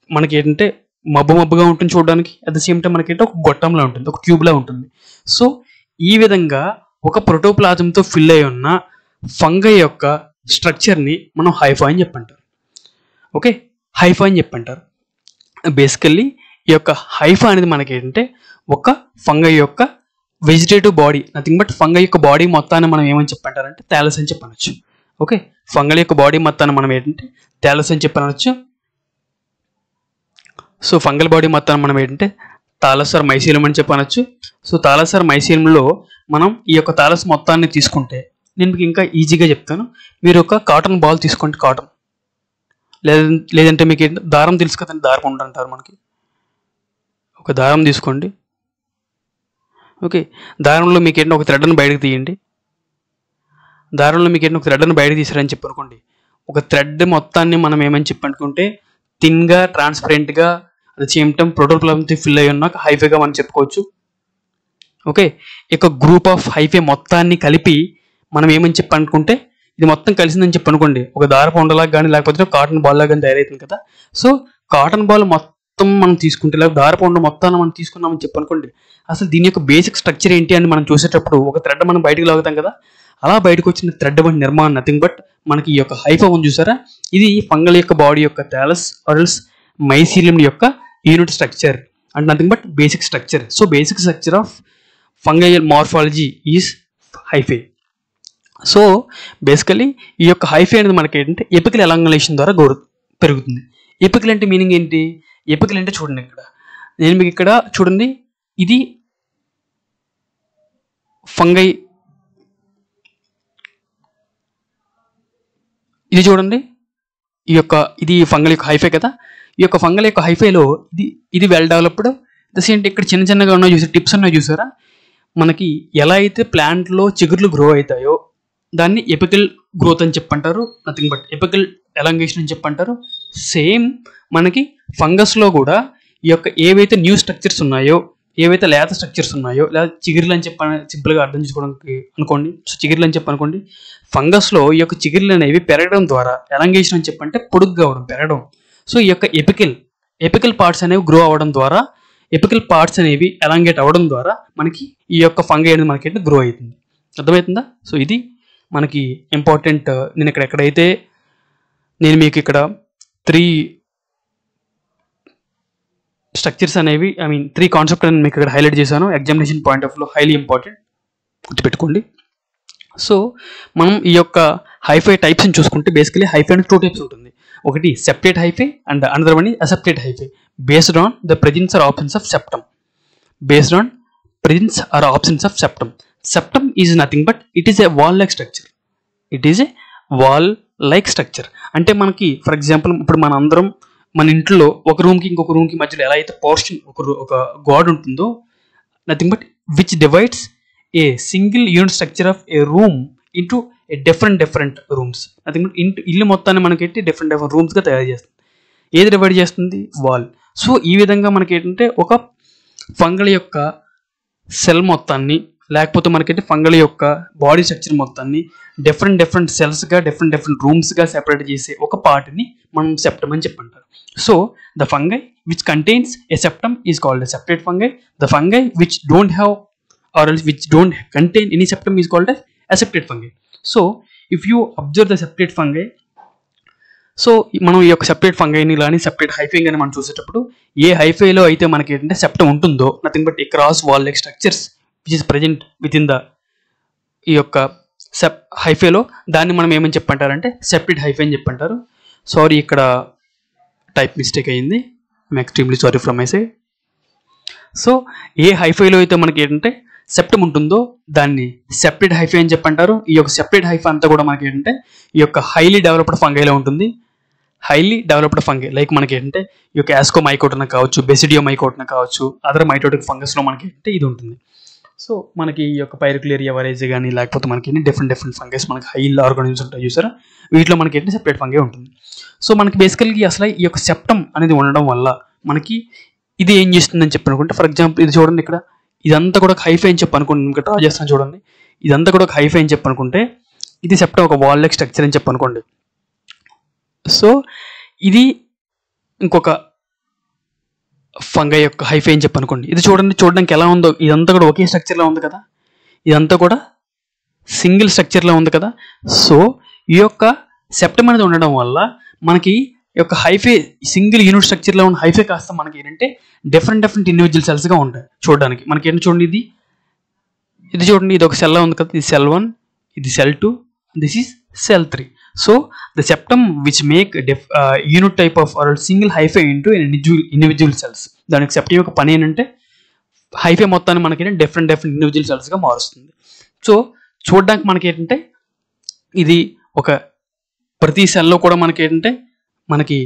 మనకి ఏంటంటే మబ్బుగా ఉంటుంది చూడడానికి. అట్ ద సేమ్ టైం మనకి ఒక గొట్టంలా ఉంటుంది, ఒక ట్యూబ్లా ఉంటుంది. సో ఈ విధంగా ఒక ప్రోటోప్లాజంతో ఫిల్ అయి ఉన్న ఫంగై యొక్క స్ట్రక్చర్ని మనం హైఫా అని చెప్పంటారు. ఓకే, హైఫా అని చెప్పంటారు. బేసికల్లీ ఈ యొక్క హైఫా అనేది మనకి ఏంటంటే ఒక ఫంగై యొక్క vegetative body, nothing but fungi యొక్క బాడీ మొత్తాన్ని మనం ఏమని చెప్పంటారంటే థాలస్ అని చెప్పనొచ్చు. ఓకే, ఫంగల్ యొక్క బాడీ మొత్తాన్ని మనం ఏంటంటే థాలస్ అని చెప్పనొచ్చు. సో ఫంగల్ బాడీ మొత్తాన్ని మనం ఏంటంటే థాలస్ ఆర్ మైసీలియం అని చెప్పనొచ్చు. సో థాలస్ ఆర్ మైసీలియంలో మనం ఈ యొక్క థాలస్ మొత్తాన్ని తీసుకుంటే, నేను మీకు ఇంకా ఈజీగా చెప్తాను. మీరు ఒక కాటన్ బాల్ తీసుకోండి, కాటన్ లేదంటే మీకు ఏంటి దారం తెలుసు కదండి, దారం ఉండంటారు మనకి. ఒక దారం తీసుకోండి. ఓకే, దారంలో మీకు ఏంటంటే ఒక థ్రెడ్ని బయటకు తీయండి. దారంలో మీకు ఏంటంటే ఒక థ్రెడ్ని బయటకు తీసారని చెప్పి అనుకోండి. ఒక థ్రెడ్ మొత్తాన్ని మనం ఏమని చెప్పి అనుకుంటే థిన్గా, ట్రాన్స్పరెంట్గా, అది సేమ్ టైం ప్రోటోప్లాజంతో ఫిల్ అయ్యి ఉన్న హైఫేగా మనం చెప్పుకోవచ్చు. ఓకే, ఇక గ్రూప్ ఆఫ్ హైఫే మొత్తాన్ని కలిపి మనం ఏమని చెప్పి అనుకుంటే ఇది మొత్తం కలిసిందని చెప్పి అనుకోండి. ఒక దారపు ఉండలాగా కానీ లేకపోతే కాటన్ బాల్ లాగా కానీ తయారవుతుంది కదా. సో కాటన్ బాల్ మొత్తం మనం తీసుకుంటే, లేకపోతే దారపు ఉండ మొత్తాన్ని మనం తీసుకున్నామని చెప్పి అనుకోండి. అసలు దీని యొక్క బేసిక్ స్ట్రక్చర్ ఏంటి అని మనం చూసేటప్పుడు ఒక థ్రెడ్ మనం బయటకు లాగుతాం కదా, అలా బయటకు వచ్చిన థ్రెడ్ వంటి నిర్మాణం నథింగ్ బట్ మనకి ఈ యొక్క హైఫా ఉంది చూసారా. ఇది ఫంగల్ యొక్క బాడీ యొక్క థాలస్ ఆర్ఎల్స్ మైసీలియం యొక్క unit structure and nothing but basic structure. So basic structure of fungal morphology is hyphae. So basically ఈ యొక్క హైఫే అనేది మనకి ఏంటంటే ఎపికల్ ఎలాంగులేషన్ ద్వారా పెరుగుతుంది. ఎపికల్ అంటే మీనింగ్ ఏంటి? ఎపికల్ అంటే చూడండి, ఇక్కడ నేను మీకు ఇక్కడ చూడండి, ఇది ఫంగై, ఇది చూడండి, ఇది ఫంగల్ యొక్క హైఫే కదా. ఈ యొక్క ఫంగల్ యొక్క హైఫేలో ఇది వెల్ డెవలప్డ్. ఏంటి ఇక్కడ చిన్న చిన్నగా ఉన్నాయి చూసారు, టిప్స్ ఉన్నాయి చూసారా. మనకి ఎలా అయితే ప్లాంట్లో చిగుర్లు గ్రో అవుతాయో దాన్ని ఎపికల్ గ్రోత్ అని చెప్పంటారు, నథింగ్ బట్ ఎపికల్ ఎలాంగేషన్ అని చెప్పంటారు. సేమ్ మనకి ఫంగస్లో కూడా ఈ యొక్క ఏవైతే న్యూ స్ట్రక్చర్స్ ఉన్నాయో, ఏవైతే లేత స్ట్రక్చర్స్ ఉన్నాయో, లేదా చిగుర్లు అని చెప్పని సింపుల్గా అర్థం చేసుకోవడానికి అనుకోండి. సో చిగుర్లు అని చెప్పనుకోండి. ఫంగస్లో ఈ యొక్క చిగుర్లు అనేవి పెరగడం ద్వారా, ఎలాంగేషన్ అని చెప్పంటే పొడుగ్గా అవడం, పెరగడం. సో ఈ యొక్క ఎపికల్ పార్ట్స్ అనేవి గ్రో అవ్వడం ద్వారా, ఎపికల్ పార్ట్స్ అనేవి ఎలాంగేట్ అవ్వడం ద్వారా మనకి ఈ యొక్క ఫంగై అనేది మనకి గ్రో అవుతుంది. అర్థమవుతుందా? సో ఇది మనకి ఇంపార్టెంట్. నేను ఎక్కడైతే నేను మీకు ఇక్కడ 3 స్ట్రక్చర్స్ అనేవి, 3 కాన్సెప్ట్ అని మీకు ఇక్కడ హైలైట్ చేశాను. ఎగ్జామినేషన్ పాయింట్ ఆఫ్ వ్యూలో హైలీ ఇంపార్టెంట్, గుర్తుపెట్టుకోండి. సో మనం ఈ యొక్క హైఫై టైప్స్ని చూసుకుంటే బేసికలీ హైఫై అనేది 2 టైప్స్ ఉంటుంది. ఒకటి septate hyphae and another one aseptate hyphae based on the presence or absence of septum. Based on presence or absence of septum. Septum is nothing but it is a wall like structure. It is a wall like structure. అంటే మనకి for example ఇప్పుడు మన అందరం మన ఇంట్లో ఒక రూమ్కి ఇంకొక రూమ్కి మధ్యలో ఎలా అయితే పోర్షన్ ఒక గాడ్ ఉంటుందో, nothing but which divides a single unit structure of A room into a different rooms. Nothing but ఇల్లు మొత్తాన్ని మనకి డిఫరెంట్ రూమ్స్గా తయారు చేస్తుంది. ఏది డివైడ్ చేస్తుంది? వాల్. సో ఈ విధంగా మనకి ఏంటంటే ఒక ఫంగల్ యొక్క సెల్ మొత్తాన్ని, లేకపోతే మనకైతే ఫంగల్ యొక్క బాడీ స్ట్రక్చర్ మొత్తాన్ని డిఫరెంట్ సెల్స్గా, డిఫరెంట్ రూమ్స్గా సెపరేట్ చేసే ఒక పార్ట్ని మనం సెప్టమ్ అని చెప్పంటారు. So the fungi which contains a septum is called a septate fungi. The fungi which don't have or which don't contain any septum is called a aseptate fungi. So if you observe the separate fungi, so మనం ఈ యొక్క separate ఫంగైని కానీ separate hi-fi కానీ మనం చూసేటప్పుడు ఏ హైఫైలో అయితే మనకి ఏంటంటే సెప్టమ్ ఉంటుందో, nothing but cross wall like structures which is present with in the ఈ యొక్క హైఫైలో, దాన్ని మనం ఏమని చెప్పంటారంటే సెపరేట్ హైఫై అని చెప్పంటారు. సారీ, ఇక్కడ టైప్ మిస్టేక్ అయ్యింది. I'm extremely sorry from my side. So ఏ హైఫైలో అయితే మనకి ఏంటంటే సెప్టమ్ ఉంటుందో దాన్ని సెపరేట్ హైఫే అని చెప్పంటారు. ఈ యొక్క సెపరేట్ హైఫే అంతా కూడా మనకి ఏంటంటే ఈ యొక్క హైలీ డెవలప్డ్ ఫంగైలో ఉంటుంది. హైలీ డెవలప్డ్ ఫంగై లైక్ మనకి ఏంటంటే ఈ యొక్క యాస్కోమైకోటన కావచ్చు, బెసిడియోమైకోటన కావచ్చు, అదర్ మైటోటిక్ ఫంగస్లో మనకి ఏంటంటే ఇది ఉంటుంది. సో మనకి ఈ యొక్క పైరిక్యులేరియా వరైజ్ కానీ లేకపోతే మనకి డిఫరెంట్ ఫంగస్ మనకి హై ఆర్గానిజమ్స్ ఉంటాయి చూసారా, వీటిలో మనకి ఏంటంటే సెపరేట్ ఫంగై ఉంటుంది. సో మనకి బేసికల్గా అసలు ఈ యొక్క సెప్టమ్ అనేది ఉండడం వల్ల మనకి ఇది ఏం చేస్తుందని చెప్పి అనుకుంటే, ఫర్ ఎగ్జాంపుల్ ఇది చూడండి, ఇక్కడ ఇదంతా కూడా హైఫై అని చెప్పి అనుకోండి, ఇంకా డ్రా చేస్తాను చూడండి, ఇదంతా కూడా హైఫై అని చెప్పి అనుకుంటే ఇది సెప్టమ్ ఒక వాల్ లైక్ స్ట్రక్చర్ అని చెప్పి అనుకోండి. సో ఇది ఇంకొక ఫంగై యొక్క హైఫై అని చెప్పి అనుకోండి. ఇది చూడండి, చూడడానికి ఎలా ఉందో, ఇదంతా కూడా ఒకే స్ట్రక్చర్లో ఉంది కదా, ఇదంతా కూడా సింగిల్ స్ట్రక్చర్లో ఉంది కదా. సో ఈ యొక్క సెప్టమ్ అనేది ఉండడం వల్ల మనకి ఈ యొక్క హైఫై సింగిల్ యూనిట్ స్ట్రక్చర్లో ఉన్న హైఫై కాస్త మనకి ఏంటంటే డిఫరెంట్ ఇండివిజువల్ సెల్స్గా ఉంటాయి చూడడానికి. మనకి ఏంటి చూడండి, ఇది చూడండి, ఇది ఒక సెల్ ఉంది కదా, ఇది సెల్ 1, ఇది cell 2, this is cell 3. So the septum which make unit type of or single hyphae into individual cells. దానికి సెప్టమ్ యొక్క పని ఏంటంటే హైఫై మొత్తాన్ని మనకి డిఫరెంట్ ఇండివిజువల్ సెల్స్గా మారుస్తుంది. సో చూడడానికి మనకి ఏంటంటే ఇది ఒక ప్రతి సెల్లో కూడా మనకి ఏంటంటే మనకి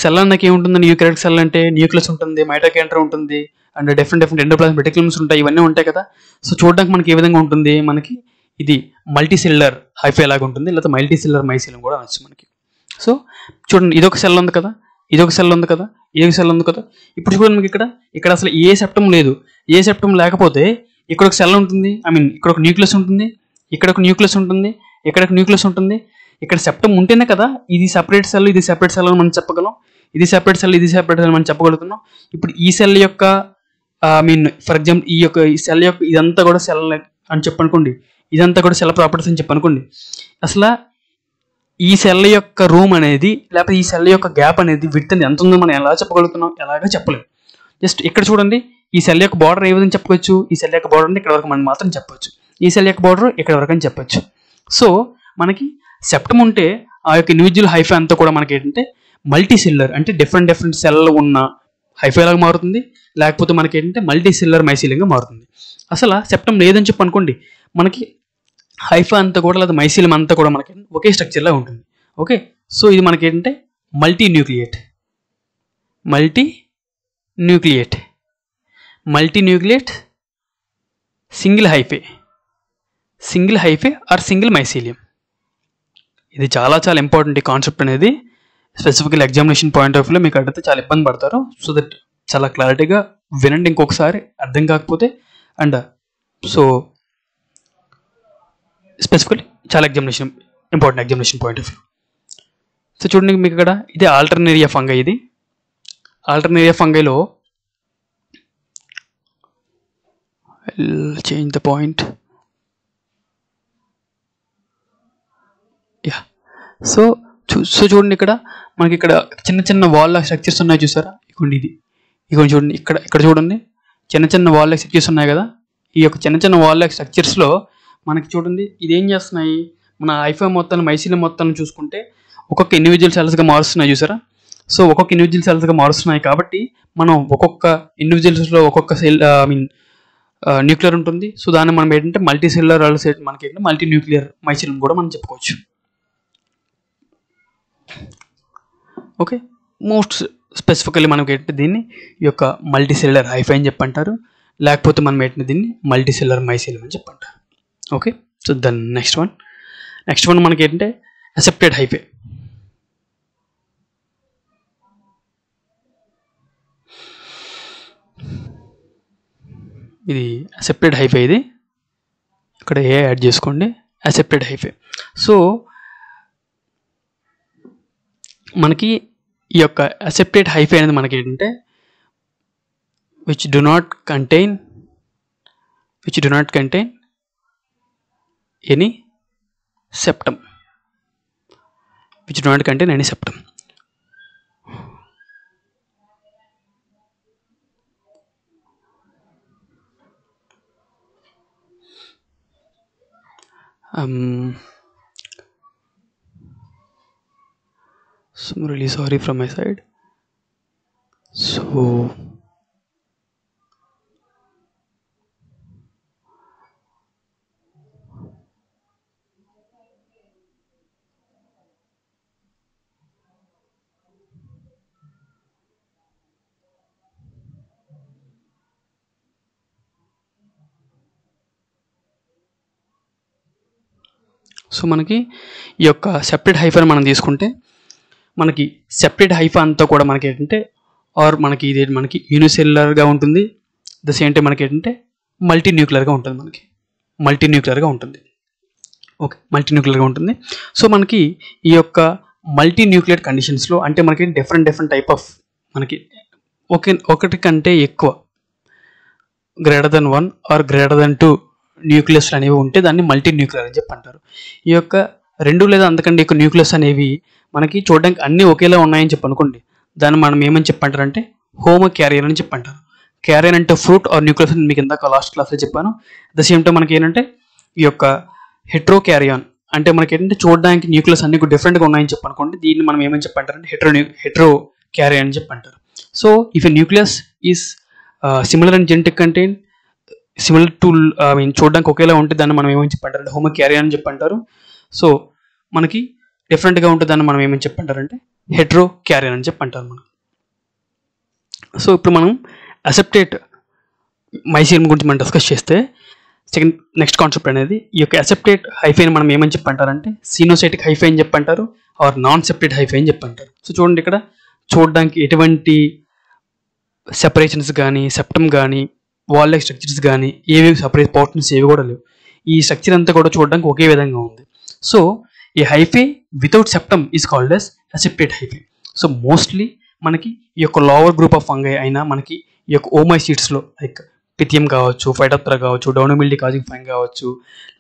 సెల్ అన్నకి ఏముంటుంది, న్యూక్లియర్ సెల్ అంటే న్యూక్లియస్ ఉంటుంది, మైటోకాండ్రియా ఉంటుంది, అండ్ డిఫరెంట్ ఎండోప్లాస్మిక్ రెటిక్యులమ్స్ ఉంటాయి, ఇవన్నీ ఉంటాయి కదా. సో చూడడానికి మనకి ఏ విధంగా ఉంటుంది, మనకి ఇది మల్టీ సెల్యులర్ హైఫై లాగా ఉంటుంది, లేకపోతే మల్టీ సెల్యులర్ మైసీలియం కూడా అనొచ్చు మనకి. సో చూడండి, ఇదొక సెల్ ఉంది కదా, ఇదొక సెల్ ఉంది కదా, ఇదొక సెల్ ఉంది కదా. ఇప్పుడు చూడండి మనకి ఇక్కడ అసలు ఏ సెప్టమ్ లేదు. ఏ సెప్టమ్ లేకపోతే ఇక్కడ ఒక సెల్ ఉంటుంది, ఇక్కడ ఒక న్యూక్లియస్ ఉంటుంది, ఇక్కడ ఒక న్యూక్లియస్ ఉంటుంది, ఇక్కడ ఒక న్యూక్లియస్ ఉంటుంది. ఇక్కడ సెప్టమ్ ఉంటేనే కదా ఇది సెపరేట్ సెల్, ఇది సెపరేట్ సెల్ అని మనం చెప్పగలం, ఇది సెపరేట్ సెల్, ఇది సెపరేట్ సెల్ మనం చెప్పగలుగుతున్నాం. ఇప్పుడు ఈ సెల్ యొక్క ఫర్ ఎగ్జాంపుల్ ఈ యొక్క సెల్ యొక్క ఇదంతా కూడా సెల్ అని చెప్పనుకోండి, ఇదంతా కూడా సెల్ ప్రాపర్టీస్ అని చెప్పనుకోండి. అసలు ఈ సెల్ యొక్క రూమ్ అనేది లేకపోతే ఈ సెల్ యొక్క గ్యాప్ అనేది విడ్త్ అనేది ఎంత ఉందో మనం ఎలా చెప్పగలుగుతున్నాం, ఎలాగో చెప్పలేము. జస్ట్ ఇక్కడ చూడండి, ఈ సెల్ యొక్క బార్డర్ ఏ విధంగా చెప్పవచ్చు, ఈ సెల్ యొక్క బార్డర్ ఇక్కడ వరకు మనం మాత్రం చెప్పొచ్చు, ఈ సెల్ యొక్క బార్డర్ ఇక్కడ వరకు అని చెప్పొచ్చు. సో మనకి సెప్టమ్ ఉంటే ఆ యొక్క ఇండివిజువల్ హైఫై అంతా కూడా మనకి ఏంటంటే మల్టీ సెల్యులర్ అంటే డిఫరెంట్ సెల్ ఉన్న హైఫై లాగా మారుతుంది, లేకపోతే మనకి ఏంటంటే మల్టీ సెల్యులర్ మైసీలియంగా మారుతుంది. అసలు సెప్టమ్ లేదని చెప్పి అనుకోండి, మనకి హైఫై అంతా కూడా లేదా మైసీలియం అంతా కూడా మనకి ఒకే స్ట్రక్చర్లా ఉంటుంది. ఓకే, సో ఇది మనకి ఏంటంటే multi nucleate single hyphae or single mycelium. ఇది చాలా ఇంపార్టెంట్ ఈ కాన్సెప్ట్ అనేది. స్పెసిఫికల్ ఎగ్జామినేషన్ పాయింట్ ఆఫ్ వ్యూలో మీకు అడిగితే చాలా ఇబ్బంది పడతారు. సో దట్ చాలా క్లారిటీగా వినండి ఇంకొకసారి, అర్థం కాకపోతే. అండ్ సో స్పెసిఫికల్ చాలా important examination point of view. So చూడండి మీకు ఇక్కడ ఇది ఆల్టర్నేరియా ఫంగై. ఇది ఆల్టర్నేరియా ఫంగైలో change the point. Yeah, so చూడండి, ఇక్కడ మనకి ఇక్కడ చిన్న వాల్ స్ట్రక్చర్స్ ఉన్నాయి చూసారా. ఇదిగోండి చూడండి, ఇక్కడ చూడండి చిన్న వాల్ స్ట్రక్చర్స్ ఉన్నాయి కదా. ఈ యొక్క చిన్న వాల్ స్ట్రక్చర్స్లో మనకి చూడండి ఇది ఏం చేస్తున్నాయి, మన హైఫై మొత్తాన్ని మైసీలియం మొత్తాన్ని చూసుకుంటే ఒక్కొక్క ఇండివిజువల్ సెల్స్గా మారుస్తున్నాయి చూసారా. సో ఒక్కొక్క ఇండివిజువల్ సెల్స్గా మారుస్తున్నాయి కాబట్టి మనం ఒక్కొక్క ఇండివిజువల్స్లో ఒక్కొక్క సెల్ న్యూక్లియర్ ఉంటుంది. సో దాన్ని మనం ఏంటంటే మల్టీ సెల్యులర్ మనకి ఏంటంటే మల్టీ న్యూక్లియర్ మైసీలియం కూడా మనం చెప్పుకోవచ్చు. ఓకే, మోస్ట్ స్పెసిఫికల్లీ మనకి ఏంటంటే దీన్ని ఈ యొక్క మల్టీ సెల్యులర్ హైఫై అని చెప్పంటారు, లేకపోతే మనం ఏంటంటే దీన్ని మల్టీ సెల్యులర్ మైసీలియం అని చెప్పంటారు. Okay, so then next one మనకి ఏంటంటే అసెప్టెడ్ హైఫై. ఇది అసెప్టెడ్ హైఫై. ఇది ఇక్కడ ఏ యాడ్ చేసుకోండి, అసెప్టెడ్ హైఫై. సో మనకి ఈ యొక్క అసెప్టెడ్ హైఫై అనేది మనకి ఏంటంటే which do not contain any septum. So I'm really sorry from my side. So so మనకి ఈ యొక్క సెపరేట్ హైఫాని మనం తీసుకుంటే మనకి సెపరేట్ హైఫా అంతా కూడా మనకి ఏంటంటే మనకి ఇది మనకి యూనిసెల్యులర్గా ఉంటుంది. ద సేమ్ టైం మనకి ఏంటంటే మల్టీ న్యూక్లియర్గా ఉంటుంది. ఓకే, మల్టీ న్యూక్లియర్గా ఉంటుంది. సో మనకి ఈ యొక్క మల్టీ న్యూక్లియర్ కండిషన్స్లో అంటే మనకి డిఫరెంట్ టైప్ ఆఫ్ మనకి ఒకటి కంటే ఎక్కువ greater than 1 or greater than 2 nucleus అనేవి ఉంటే దాన్ని మల్టీ న్యూక్లియర్ అని చెప్పి అంటారు. ఈ యొక్క 2 లేదా అంతకంటే ఎక్కువ న్యూక్లియస్ అనేవి మనకి చూడడానికి అన్నీ ఒకేలా ఉన్నాయని చెప్పి అనుకోండి, దాన్ని మనం ఏమని చెప్పంటారంటే హోమో క్యారియర్ అని చెప్పంటారు. క్యారియర్ అంటే ఫ్రూట్ ఆర్ న్యూక్లియస్ అని మీకు ఇందాక లాస్ట్ క్లాస్లో చెప్పాను. ద సేమ్ టైం మనకి ఏంటంటే ఈ యొక్క హెట్రో క్యారియాన్ అంటే మనకి ఏంటంటే చూడడానికి న్యూక్లియస్ అన్ని డిఫరెంట్గా ఉన్నాయని చెప్పి అనుకోండి, దీన్ని మనం ఏమని చెప్పంటారంటే హెట్రో క్యారియర్ అని చెప్పంటారు. So if a nucleus is similar and genetic content similar to చూడడానికి ఒకేలా ఉంటే దాన్ని మనం ఏమని చెప్పంటారంటే హోమో క్యారియర్ అని చెప్పంటారు. సో మనకి డిఫరెంట్గా ఉంటే దాన్ని మనం ఏమని చెప్పంటారంటే హెట్రో క్యారియర్ అని చెప్పంటారు మనం. సో ఇప్పుడు మనం అసెప్టేట్ మైసీలియం గురించి మనం డిస్కస్ చేస్తే నెక్స్ట్ కాన్సెప్ట్ అనేది ఈ యొక్క అసెప్టేట్ హైఫైని మనం ఏమని చెప్పంటారంటే సినోసైటిక్ హైఫై అని చెప్పంటారు ఆర్ నాన్ సెపరేట్ హైఫై అని చెప్పంటారు. సో చూడండి, ఇక్కడ చూడడానికి ఎటువంటి సెపరేషన్స్ కానీ సెప్టమ్ కానీ వాల్ లైక్ స్ట్రక్చర్స్ కానీ ఏవి సపరేట్ పోర్షన్స్ ఏవి కూడా లేవు. ఈ స్ట్రక్చర్ అంతా కూడా చూడడానికి ఒకే విధంగా ఉంది. సో ఈ hyphae without septum is called as aseptate hyphae. So mostly మనకి ఈ యొక్క లోవర్ గ్రూప్ ఆఫ్ ఫంగై అయినా మనకి ఈ యొక్క ఓమైసీడ్స్లో లైక్ పిథియం కావచ్చు, ఫైటోప్తెరా కావచ్చు, డౌనోమిల్డీ కాజింగ్ ఫంగై కావచ్చు,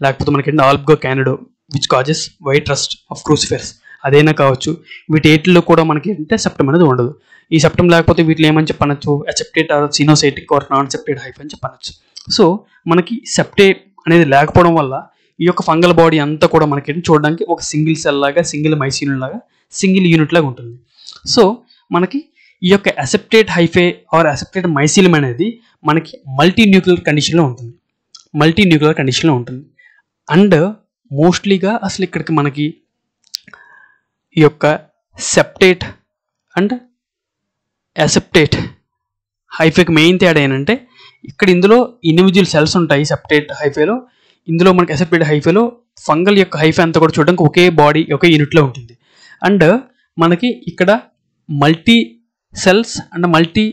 లేకపోతే మనకి Albugo candida which causes white rust of cruciferous అదైనా కావచ్చు, వీటిలో కూడా మనకి ఏంటంటే సెప్టమ్ అనేది ఉండదు. ఈ సెప్టమ్ లేకపోతే వీటిలో ఏమని చెప్పనొచ్చు aseptate or coenocytic or non septate hyphae అని చెప్పనొచ్చు. సో మనకి సెప్టేట్ అనేది లేకపోవడం వల్ల ఈ యొక్క ఫంగల్ బాడీ అంతా కూడా మనకి చూడడానికి ఒక సింగిల్ సెల్ లాగా, సింగిల్ మైసీలియం లాగా, సింగిల్ యూనిట్ లాగా ఉంటుంది. సో మనకి ఈ యొక్క అసెప్టేట్ హైఫై ఆర్ అసెప్టేట్ మైసీలియం అనేది మనకి మల్టీ న్యూక్లియర్ కండిషన్లో ఉంటుంది. అండ్ మోస్ట్లీగా అసలు ఇక్కడికి మనకి ఈ యొక్క సెప్టేట్ అండ్ అసెప్టేట్ హైఫైకి మెయిన్ తేడా ఏంటంటే ఇక్కడ ఇందులో ఇండివిజువల్ సెల్స్ ఉంటాయి సెప్టేట్ హైఫైలో. ఇందులో మనకి అసెప్టేట్ హైఫైలో ఫంగల్ యొక్క హైఫై అంతా కూడా చూడడానికి ఒకే బాడీ ఒకే యూనిట్లో ఉంటుంది. అండ్ మనకి ఇక్కడ multi cells and multi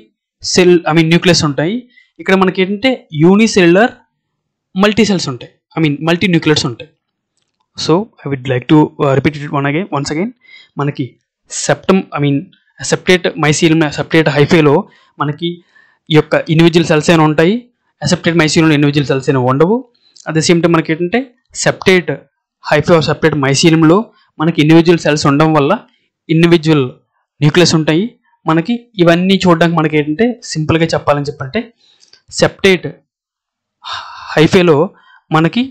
cell nucleus ఉంటాయి. ఇక్కడ మనకి ఏంటంటే యూనిసెల్యులర్ మల్టీ సెల్స్ ఉంటాయి, మల్టీ న్యూక్లియస్ ఉంటాయి. So I would like to repeat it once again. మనకి సెప్టేట్ మైసీలియం సెప్టేట్ హైఫైలో మనకి ఈ యొక్క ఇండివిజువల్ సెల్స్ అయినా ఉంటాయి, అసెప్టేట్ మైసీలియంలో ఇండివిజువల్ సెల్స్ అయినా ఉండవు. అట్ ద సేమ్ టైం మనకి ఏంటంటే సెప్టేట్ హైఫై ఆర్ సెప్టేట్ మైసీలియంలో మనకి ఇండివిజువల్ సెల్స్ ఉండడం వల్ల ఇండివిజువల్ న్యూక్లియస్ ఉంటాయి. మనకి ఇవన్నీ చూడడానికి మనకి ఏంటంటే సింపుల్గా చెప్పాలని చెప్పంటే సెప్టేట్ హైఫైలో మనకి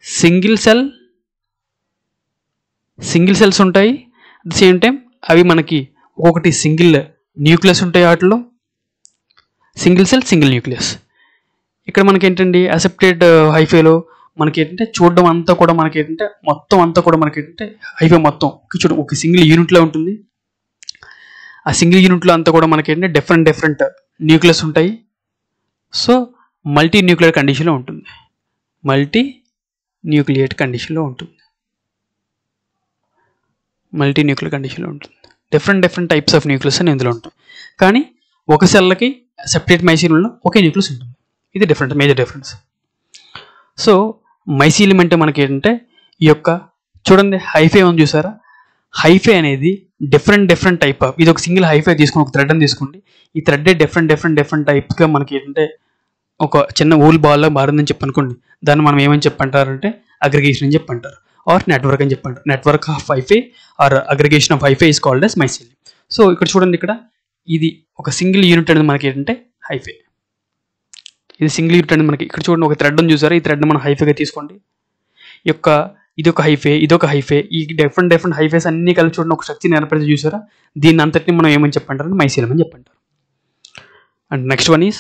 సింగిల్ సెల్స్ ఉంటాయి. అట్ ద సేమ్ టైం అవి మనకి ఒకటి సింగిల్ న్యూక్లియస్ ఉంటాయి, వాటిలో సింగిల్ సెల్ సింగిల్ న్యూక్లియస్. ఇక్కడ మనకి ఏంటంటే అసెప్టేట్ హైఫైలో మనకి ఏంటంటే చూడడం అంతా కూడా మనకి ఏంటంటే మొత్తం అంతా కూడా మనకి ఏంటంటే హైఫై మొత్తం ఒక సింగిల్ యూనిట్లో ఉంటుంది. ఆ సింగిల్ యూనిట్లో అంతా కూడా మనకి ఏంటంటే డిఫరెంట్ న్యూక్లియస్ ఉంటాయి. సో మల్టీ న్యూక్లియర్ కండిషన్లో ఉంటుంది. డిఫరెంట్ టైప్స్ ఆఫ్ న్యూక్లియస్ అని ఇందులో ఉంటాయి. కానీ ఒక సెల్కి సెపరేట్ మైసీలియంలో ఒకే న్యూక్లియస్ ఉంటుంది. ఇది మేజర్ డిఫరెన్స్. సో మైసీలియం అంటే మనకి ఏంటంటే ఈ యొక్క చూడండి హైఫై ఉంది చూసారా, హైఫై అనేది డిఫరెంట్ టైప్ ఆఫ్, ఇది ఒక సింగిల్ హైఫై తీసుకుని ఒక థ్రెడ్ అని తీసుకోండి. ఈ థ్రెడ్ డిఫరెంట్ టైప్గా మనకి ఏంటంటే ఒక చిన్న ఊల్ బాల్లో మారిందని చెప్పి అనుకోండి, దాన్ని మనం ఏమని చెప్పంటారంటే అగ్రిగేషన్ అని చెప్పంటారు ఆర్ నెట్వర్క్ అని చెప్పంటారు. Network of hyphae or aggregation of hyphae is called as mycelium. So ఇక్కడ చూడండి, ఇక్కడ ఇది ఒక సింగిల్ యూనిట్ అనేది మనకి ఏంటంటే హైఫై. ఇది సింగిల్ యూనిట్ అనేది మనకి ఇక్కడ చూడండి ఒక థ్రెడ్ అని చూసారా, ఈ థ్రెడ్ మనం హైఫైగా తీసుకోండి. ఇది ఒక హైఫై, ఈ డిఫరెంట్ హైఫైస్ అన్ని కలిసి చూడండి ఒక స్ట్రక్చర్ ఏర్పడితే చూసారా, దీన్ని అంతటిని మనం ఏమని చెప్పంటారు మైసీలియం అని చెప్పంటారు. And next one is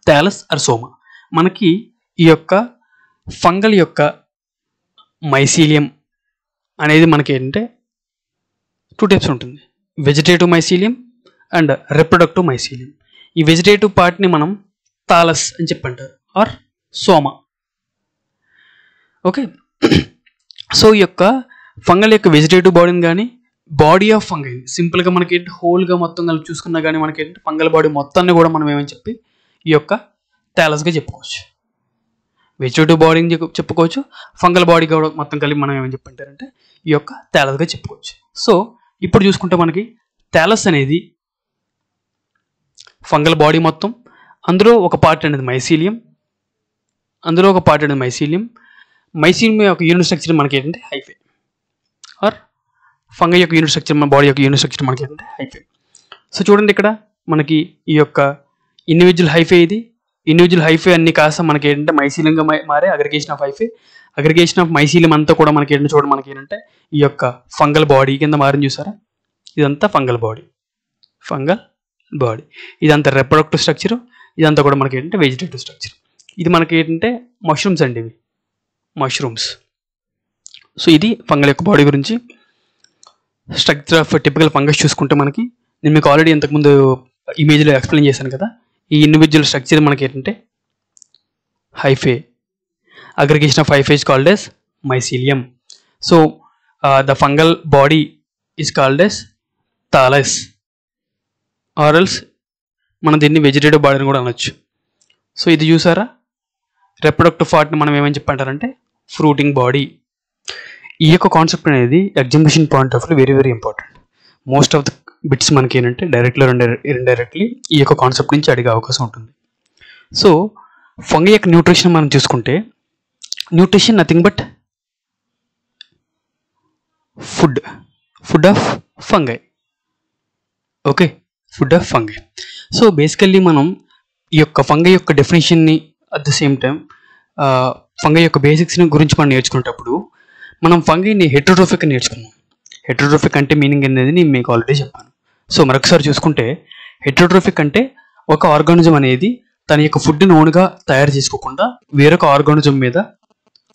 thallus or soma. మనకి ఈ యొక్క ఫంగల్ యొక్క మైసీలియం అనేది మనకి ఏంటంటే 2 టైప్స్ ఉంటుంది, vegetative mycelium and reproductive mycelium. ఈ వెజిటేటివ్ పార్ట్ని మనం థాలస్ అని చెప్పంటారు ఆర్ సోమా. ఓకే. సో ఈ యొక్క ఫంగల్ యొక్క వెజిటేటివ్ బాడీని కానీ బాడీ ఆఫ్ ఫంగై సింపుల్గా మనకి హోల్గా మొత్తం కలిపి చూసుకున్నా కానీ మనకి ఫంగల్ బాడీ మొత్తాన్ని కూడా మనం ఏమని చెప్పి ఈ యొక్క థాలస్గా చెప్పుకోవచ్చు. వెజిటేటివ్ బాడీని చెప్పుకోవచ్చు, ఫంగల్ బాడీ కూడా మొత్తం కలిపి మనం ఏమని చెప్పంటారంటే ఈ యొక్క థాలస్గా చెప్పుకోవచ్చు. సో ఇప్పుడు చూసుకుంటే మనకి థాలస్ అనేది ఫంగల్ బాడీ మొత్తం, అందులో ఒక పార్ట్ అనేది మైసీలియం, మైసీలియం యొక్క యూనిట్ స్ట్రక్చర్ మనకి ఏంటంటే హైఫే, ఆర్ ఫంగై యొక్క యూనిట్ స్ట్రక్చర్, మన బాడీ యొక్క యూనిట్ స్ట్రక్చర్ మనకి ఏంటంటే హైఫే. సో చూడండి ఇక్కడ మనకి ఈ యొక్క ఇండివిజువల్ హైఫే, ఇది ఇండివిజువల్ హైఫే అన్ని కాస్త మనకి ఏంటంటే మైసీలియంగా మారే aggregation of hyphae, aggregation of mycelium అంతా కూడా మనకి ఏంటంటే చూడండి మనకి ఏంటంటే ఈ యొక్క ఫంగల్ బాడీ కింద మారింది చూసారా, ఇదంతా ఫంగల్ బాడీ, ఇదంతా రిప్రొడక్టివ్ స్ట్రక్చర్, ఇదంతా కూడా మనకి ఏంటంటే వెజిటేటివ్ స్ట్రక్చర్. ఇది మనకి ఏంటంటే మష్రూమ్స్ అండి, ఇవి మష్రూమ్స్. సో ఇది ఫంగల్ యొక్క బాడీ గురించి. స్ట్రక్చర్ ఆఫ్ టిపికల్ ఫంగస్ చూసుకుంటే మనకి నేను మీకు ఆల్రెడీ ఇంతకుముందు ఇమేజ్లో ఎక్స్ప్లెయిన్ చేశాను కదా, ఈ ఇండివిజువల్ స్ట్రక్చర్ మనకి ఏంటంటే hyphae, aggregation of hyphae is called as mycelium. So the fungal body is called as thallus, or else మనం దీన్ని వెజిటేటివ్ బాడీని కూడా అనొచ్చు. సో ఇది చూసారా, రిప్రొడక్టివ్ పార్ట్ని మనం ఏమని చెప్పంటారంటే ఫ్రూటింగ్ బాడీ. ఈ యొక్క కాన్సెప్ట్ అనేది examination point of view very very important. Most of the bits మనకి ఏంటంటే డైరెక్ట్లీ ఇండైరెక్ట్లీ ఈ యొక్క కాన్సెప్ట్ నుంచి అడిగే అవకాశం ఉంటుంది. సో ఫంగై యొక్క న్యూట్రిషన్ మనం చూసుకుంటే, nutrition nothing but food of fungi. Okay, food of fungi. So basically మనం ఈ యొక్క ఫంగై యొక్క డెఫినేషన్ని at the same time fungi యొక్క బేసిక్స్ని గురించి మనం నేర్చుకునేటప్పుడు మనం ఫంగైని హెటెరోట్రోఫిక్ నేర్చుకున్నాం. హెటెరోట్రోఫిక్ అంటే మీనింగ్ అనేది నేను మీకు ఆల్రెడీ చెప్పాను. సో మరొకసారి చూసుకుంటే హెటెరోట్రోఫిక్ అంటే ఒక ఆర్గానిజం అనేది తన యొక్క ఫుడ్ని ఓన్గా తయారు చేసుకోకుండా వేరొక ఆర్గానిజం మీద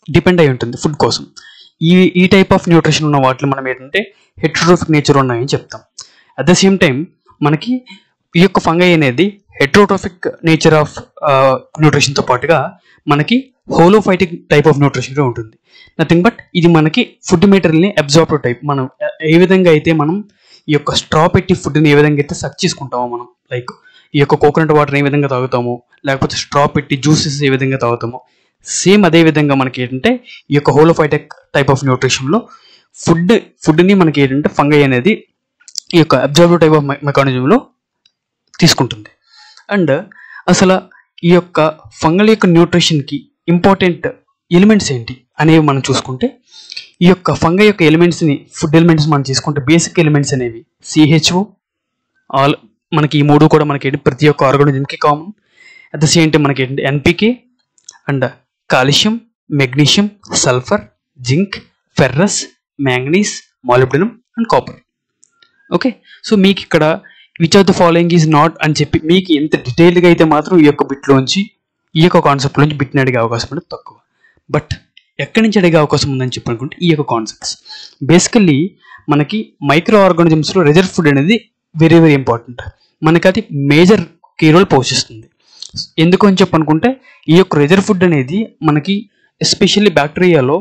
డిపెండ్ అయి ఉంటుంది ఫుడ్ కోసం. ఈ టైప్ ఆఫ్ న్యూట్రిషన్ ఉన్న వాటిని మనం ఏంటంటే హెటెరోట్రోఫిక్ నేచర్ ఉన్నాయని చెప్తాం. అట్ ద సేమ్ టైం మనకి ఈ యొక్క ఫంగై అనేది హెటెరోట్రోఫిక్ నేచర్ ఆఫ్ న్యూట్రిషన్తో పాటుగా మనకి హోలోఫైటిక్ టైప్ ఆఫ్ న్యూట్రిషన్ ఉంటుంది. నథింగ్ బట్ ఇది మనకి ఫుడ్ మెటీరియల్ని అబ్జార్బ్ టైప్. మనం ఏ విధంగా అయితే మనం ఈ యొక్క స్ట్రా పెట్టి ఫుడ్ని ఏ విధంగా అయితే సక్ చేసుకుంటామో, మనం లైక్ ఈ యొక్క కోకోనట్ వాటర్ ఏ విధంగా తాగుతామో, లేకపోతే స్ట్రా పెట్టి జ్యూసెస్ ఏ విధంగా తాగుతామో, సేమ్ అదే విధంగా మనకి ఏంటంటే ఈ యొక్క హోలోఫైటిక్ టైప్ ఆఫ్ న్యూట్రిషన్లో ఫుడ్ని మనకి ఏంటంటే ఫంగై అనేది ఈ యొక్క అబ్జార్బ్ టైప్ ఆఫ్ మెకానిజంలో తీసుకుంటుంది. అండ్ అసలు ఈ యొక్క ఫంగల్ యొక్క న్యూట్రిషన్కి ఇంపార్టెంట్ ఎలిమెంట్స్ ఏంటి అనేవి మనం చూసుకుంటే, ఈ యొక్క ఫంగై యొక్క ఎలిమెంట్స్ని ఫుడ్ ఎలిమెంట్స్ మనం తీసుకుంటే బేసిక్ ఎలిమెంట్స్ అనేవి CHO, ఆల్ మనకి ఈ మూడు కూడా మనకి ఏంటి ప్రతి ఒక్క ఆర్గానిజంకి common. At the same time మనకి ఏంటంటే NPK and calcium, magnesium, sulphur, zinc, ferrous, manganese, molybdenum and copper. Okay, so మీకు ఇక్కడ which of the following is not అని చెప్పి మీకు ఎంత డీటెయిల్గా అయితే మాత్రం ఈ యొక్క బిట్లోంచి ఈ యొక్క కాన్సెప్ట్లోంచి బిట్ని అడిగే అవకాశం అనేది తక్కువ. బట్ ఎక్కడి నుంచి అడిగే అవకాశం ఉందని చెప్పనుకుంటే ఈ యొక్క కాన్సెప్ట్స్ బేసికల్లీ మనకి మైక్రో ఆర్గానిజమ్స్లో రిజర్వ్ ఫుడ్ అనేది వెరీ వెరీ ఇంపార్టెంట్. మనకి అది మేజర్ కీ రోల్ పోషిస్తుంది. ఎందుకు అని చెప్పనుకుంటే ఈ యొక్క రిజర్వ్ ఫుడ్ అనేది మనకి ఎస్పెషల్లీ బ్యాక్టీరియాలో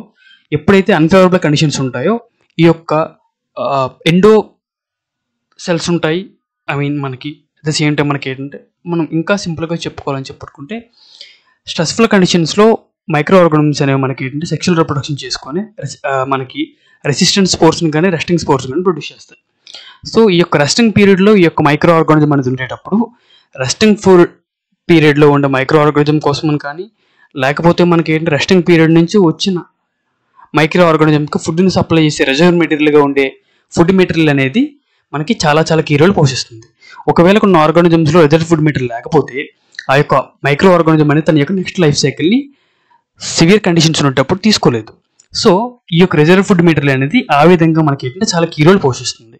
ఎప్పుడైతే అన్ఫేవరబుల్ కండిషన్స్ ఉంటాయో ఈ యొక్క ఎండో సెల్స్ ఉంటాయి. ఐ మీన్ మనకి అట్ ద సేమ్ టైం మనకి ఏంటంటే మనం ఇంకా సింపుల్గా చెప్పుకోవాలని చెప్పుకుంటే స్ట్రెస్ఫుల్ కండిషన్స్లో మైక్రో ఆర్గానిజమ్స్ అనేవి మనకి ఏంటంటే సెక్షువల్ రిప్రొడక్షన్ చేసుకొని మనకి రెసిస్టెంట్ స్పోర్స్ని కానీ రెస్టింగ్ స్పోర్స్ కానీ ప్రొడ్యూస్ చేస్తాయి. సో ఈ యొక్క రెస్టింగ్ పీరియడ్లో ఈ యొక్క మైక్రో ఆర్గానిజం అనేది ఉండేటప్పుడు రెస్టింగ్ పీరియడ్లో ఉండే మైక్రో ఆర్గానిజం కోసం కానీ లేకపోతే మనకి ఏంటి రెస్టింగ్ పీరియడ్ నుంచి వచ్చిన మైక్రో ఆర్గానిజంకి ఫుడ్ని సప్లై చేసే రిజర్వ్ మెటీరియల్గా ఉండే ఫుడ్ మెటీరియల్ అనేది మనకి చాలా చాలా కీ రోల్ పోషిస్తుంది. ఒకవేళ కొన్ని ఆర్గానిజమ్స్లో రిజర్వ్ ఫుడ్ మెటీరియల్ లేకపోతే ఆ యొక్క మైక్రో ఆర్గానిజం అనేది తన యొక్క నెక్స్ట్ లైఫ్ సైకిల్ని సివియర్ కండిషన్స్ ఉన్నప్పుడు తీసుకోలేదు. సో ఈ యొక్క రిజర్వ్ ఫుడ్ మెటీరియల్ అనేది ఆ విధంగా మనకి ఏంటంటే చాలా కీ రోల్ పోషిస్తుంది.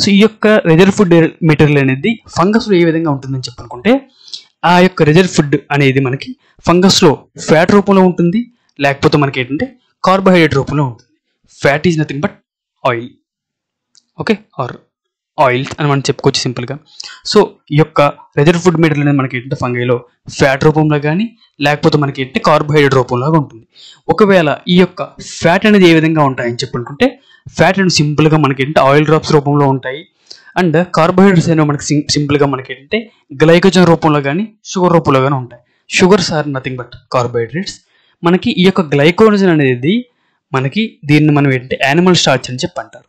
సో ఈ యొక్క రిజర్వ్ ఫుడ్ మెటీరియల్ అనేది ఫంగస్లో ఏ విధంగా ఉంటుందని చెప్పనుకుంటే ఆ యొక్క రిజర్వ్ ఫుడ్ అనేది మనకి ఫంగస్లో ఫ్యాట్ రూపంలో ఉంటుంది, లేకపోతే మనకి ఏంటంటే కార్బోహైడ్రేట్ రూపంలో ఉంటుంది. Fat is nothing but oil, okay, or oils అని మనం చెప్పుకోవచ్చు సింపుల్గా. సో ఈ యొక్క రెసిడ్యూ ఫుడ్ మెటీరియల్ అనేది మనకి ఏంటంటే ఫంగైలో ఫ్యాట్ రూపంలో కానీ లేకపోతే మనకి ఏంటంటే కార్బోహైడ్రేట్ రూపంలో ఉంటుంది. ఒకవేళ ఈ యొక్క ఫ్యాట్ అనేది ఏ విధంగా ఉంటాయని చెప్పుకుంటుంటే ఫ్యాట్ అనేది సింపుల్గా మనకి ఏంటంటే ఆయిల్ డ్రాప్స్ రూపంలో ఉంటాయి. అండ్ కార్బోహైడ్రేట్స్ అనేవి మనకి సింపుల్గా మనకి ఏంటంటే గ్లైకోజన్ రూపంలో కానీ షుగర్ రూపంలో కానీ ఉంటాయి. Sugars are nothing but carbohydrates. మనకి ఈ యొక్క గ్లైకోజన్ అనేది మనకి దీన్ని మనం ఏంటంటే యానిమల్ స్టార్చ్ అని చెప్పి అంటారు.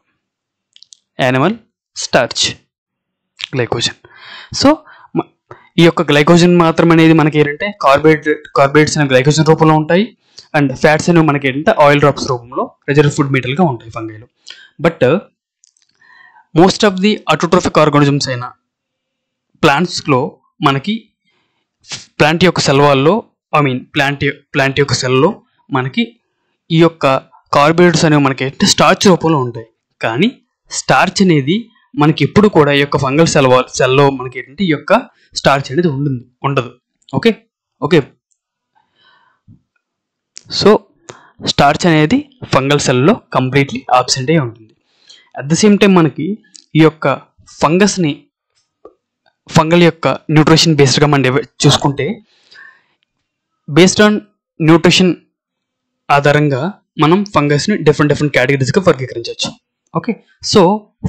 Animal starch glycogen. సో ఈ యొక్క గ్లైకోజన్ మాత్రం అనేది మనకి ఏంటంటే కార్బోహైడ్రేట్స్ అనేవి గ్లైకోజన్ రూపంలో ఉంటాయి. అండ్ ఫ్యాట్స్ అనేవి మనకి ఏంటంటే ఆయిల్ డ్రాప్స్ రూపంలో రెసిడ్యూ ఫుడ్ మెటీరియల్గా ఉంటాయి ఫంగైలో. But most of the autotrophic organisms అయిన ప్లాంట్స్లో మనకి ప్లాంట్ యొక్క సెల్ వాల్లో ప్లాంట్ యొక్క సెల్లో మనకి ఈ యొక్క కార్బోహైడ్రేట్స్ అనేవి మనకి స్టార్చ్ రూపంలో ఉంటాయి. కానీ స్టార్చ్ అనేది మనకి ఎప్పుడు కూడా ఈ యొక్క ఫంగల్ సెల్లో మనకి ఏంటంటే ఈ యొక్క స్టార్చ్ అనేది ఉండదు. ఓకే ఓకే సో స్టార్చ్ అనేది ఫంగల్ సెల్లో కంప్లీట్లీ ఆబ్సెంట్ అయి ఉంటుంది. అట్ ద సేమ్ టైం మనకి ఈ యొక్క ఫంగల్ యొక్క న్యూట్రిషన్ బేస్డ్గా మనం చూసుకుంటే బేస్డ్ ఆన్ న్యూట్రిషన్ ఆధారంగా మనం ఫంగస్ని డిఫరెంట్ కేటగిరీస్గా వర్గీకరించవచ్చు. ఓకే సో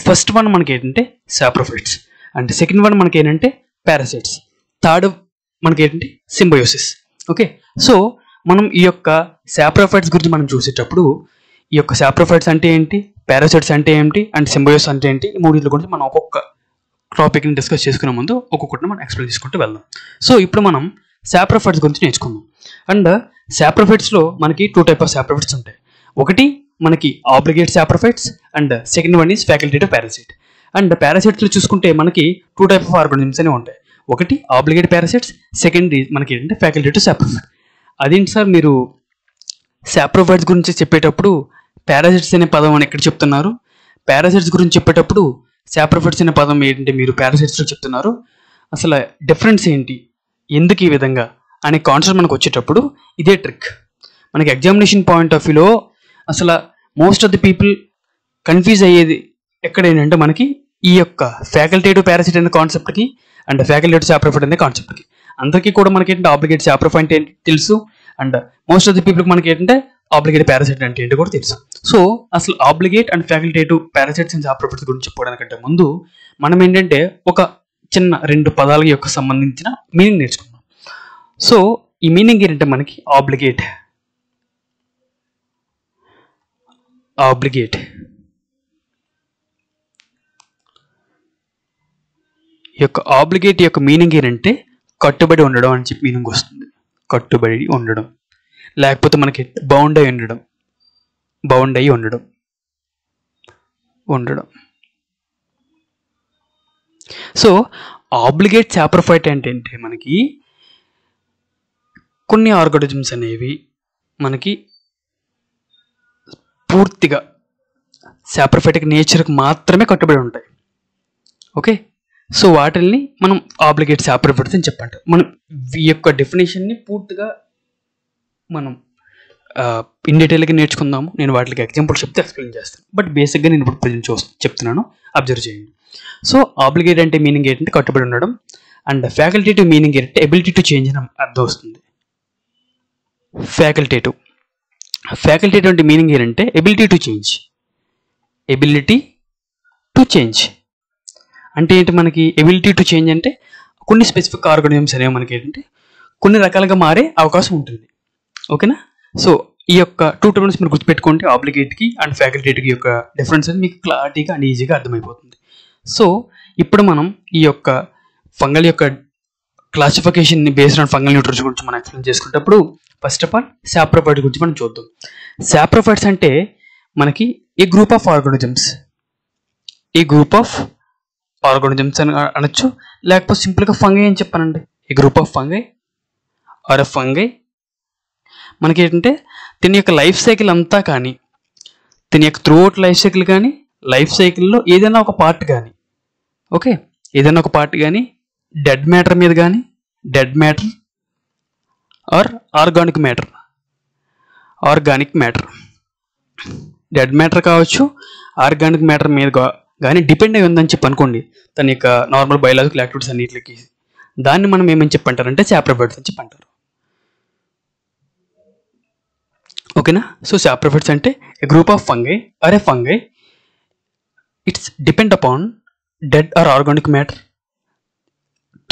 ఫస్ట్ వన్ మనకి ఏంటంటే సాప్రోఫైట్స్, అండ్ సెకండ్ వన్ మనకి ఏంటంటే పారాసైట్స్, థర్డ్ మనకి ఏంటంటే సింబయోసిస్. ఓకే సో మనం ఈ యొక్క సాప్రోఫైట్స్ గురించి మనం చూసేటప్పుడు ఈ యొక్క సాప్రోఫైట్స్ అంటే ఏంటి, పారాసైట్స్ అంటే ఏంటి, అండ్ సింబయోసిస్ అంటే ఏంటి, ఈ మూడింటి గురించి మనం ఒక్కొక్క టాపిక్ని డిస్కస్ చేసుకునే ముందు ఒక్కొక్కటి మనం ఎక్స్ప్లెయిన్ చేసుకుంటూ వెళ్దాం. సో ఇప్పుడు మనం సాప్రోఫైట్స్ గురించి నేర్చుకుందాం. అండ్ సాప్రోఫైట్స్లో మనకి 2 టైప్ ఆఫ్ సాప్రోఫైట్స్ ఉంటాయి. ఒకటి మనకి obligate saprophytes and second one is facultative parasite. And పారాసైట్స్లో చూసుకుంటే మనకి 2 టైప్ ఆఫ్ ఆర్గానిజమ్స్ అనేవి ఉంటాయి. ఒకటి ఆబ్లిగేట్ పారాసైట్స్, సెకండ్ మనకి ఏంటంటే ఫ్యాకల్టేటివ్ సాప్రోఫైట్. అదేంటి సార్ మీరు సాప్రోఫైట్స్ గురించి చెప్పేటప్పుడు పారాసైట్స్ అనే పదం అని ఎక్కడ చెప్తున్నారు, పారాసైట్స్ గురించి చెప్పేటప్పుడు సాప్రోఫైట్స్ అనే పదం ఏంటంటే మీరు పారాసైట్స్లో చెప్తున్నారు, అసలు డిఫరెన్స్ ఏంటి, ఎందుకు ఈ విధంగా అనే కాన్సెప్ట్ మనకు వచ్చేటప్పుడు ఇదే ట్రిక్. మనకి ఎగ్జామినేషన్ పాయింట్ ఆఫ్ వ్యూలో అసలు most of the people confuse అయ్యేది ఎక్కడ ఏంటంటే మనకి ఈ యొక్క ఫ్యాకల్టేటివ్ పారాసైట్ అనే కాన్సెప్ట్కి అండ్ ఫ్యాకల్టేటివ్ సాప్రోఫైట్ అనే కాన్సెప్ట్కి. అందరికీ కూడా మనకి ఏంటంటే ఆబ్లిగేట్ సాప్రోఫైట్ ఏంటి తెలుసు, అండ్ మోస్ట్ ఆఫ్ ది పీపుల్కి మనకి ఏంటంటే ఆబ్లిగేట్ పారాసైట్ అంటే ఏంటి కూడా తెలుసు. సో అసలు obligate and facultative parasites and saprophytes గురించి చెప్పుకోవడానికంటే ముందు మనం ఏంటంటే ఒక చిన్న 2 పదాల యొక్క సంబంధించిన మీనింగ్ నేర్చుకుందాం. సో ఈ మీనింగ్ ఏంటంటే మనకి ఆబ్లిగేట్ ఈ యొక్క ఆబ్లిగేట్ యొక్క మీనింగ్ ఏంటంటే కట్టుబడి ఉండడం అని చెప్పి మీనింగ్ వస్తుంది. కట్టుబడి ఉండడం, లేకపోతే మనకి బౌండ్ అయి ఉండడం. సో ఆబ్లిగేట్ సాప్రోఫైట్ అంటే మనకి కొన్ని ఆర్గానిజమ్స్ అనేవి మనకి పూర్తిగా సాప్రోఫైటిక్ నేచర్కి మాత్రమే కట్టుబడి ఉంటాయి. ఓకే సో వాటిల్ని మనం ఆబ్లిగేట్ సాప్రోఫైట్స్ అని చెప్పంటాం. మనం ఈ యొక్క డెఫినేషన్ని పూర్తిగా మనం ఇన్ డీటెయిల్గా నేర్చుకుందాము. నేను వాటికి ఎగ్జాంపుల్ చెప్తే ఎక్స్ప్లెయిన్ చేస్తాను, బట్ బేసిక్గా నేను ఇప్పుడు ప్రజెంట్ చెప్తున్నాను, అబ్జర్వ్ చేయండి. సో ఆబ్లిగేట్ అంటే మీనింగ్ ఏంటంటే కట్టుబడి ఉండడం, అండ్ ఫ్యాకల్టేటివ్ మీనింగ్ ఏంటంటే ఎబిలిటీ టు చేంజ్ అని అర్థం వస్తుంది. ఫ్యాకల్టేటివ్ అంటే మీనింగ్ ఏంటంటే ఎబిలిటీ టు చేంజ్ అంటే ఏంటి, మనకి ఎబిలిటీ టు చేంజ్ అంటే కొన్ని స్పెసిఫిక్ ఆర్గానిజమ్స్ అనేవి మనకి ఏంటంటే కొన్ని రకాలుగా మారే అవకాశం ఉంటుంది. ఓకేనా సో ఈ యొక్క 2 టర్మ్స్ మీరు గుర్తుపెట్టుకుంటే ఆబ్లిగేట్కి అండ్ ఫ్యాకల్టేటివ్కి యొక్క డిఫరెన్స్ అనేది మీకు క్లారిటీగా అండ్ ఈజీగా అర్థమైపోతుంది. సో ఇప్పుడు మనం ఈ యొక్క ఫంగల్ యొక్క క్లాసిఫికేషన్ని బేస్డ్ ఆన్ ఫంగల్ న్యూట్రిషన్ గురించి మనం ఎక్స్ప్లెయిన్ చేసుకునేటప్పుడు ఫస్ట్ ఆఫ్ ఆల్ సాప్రోఫైట్ గురించి మనం చూద్దాం. సాప్రోఫైట్స్ అంటే మనకి ఏ గ్రూప్ ఆఫ్ ఆర్గానిజమ్స్ అని అనొచ్చు, లేకపోతే సింపుల్గా ఫంగై అని చెప్పానండి. A group of fungi or fungi మనకి ఏంటంటే దీని యొక్క లైఫ్ సైకిల్ అంతా కానీ, దీని యొక్క త్రూఅవుట్ లైఫ్ సైకిల్ కానీ, లైఫ్ సైకిల్లో ఏదైనా ఒక పార్ట్ కానీ డెడ్ మ్యాటర్ మీద కానీ, dead matter or organic matter dead matter కావచ్చు, ఆర్గానిక్ మ్యాటర్ మీద కానీ డిపెండ్ అయి ఉందని చెప్పి అనుకోండి తన యొక్క నార్మల్ బయలాజికల్ యాక్టివిటీస్ అన్నిటికి, దాన్ని మనం ఏమని చెప్పంటారంటే సాప్రోఫైట్స్ అని చెప్పంటారు. ఓకేనా. సో సాప్రోఫైట్స్ అంటే a group of fungi or a fungi, it's depend upon dead or organic matter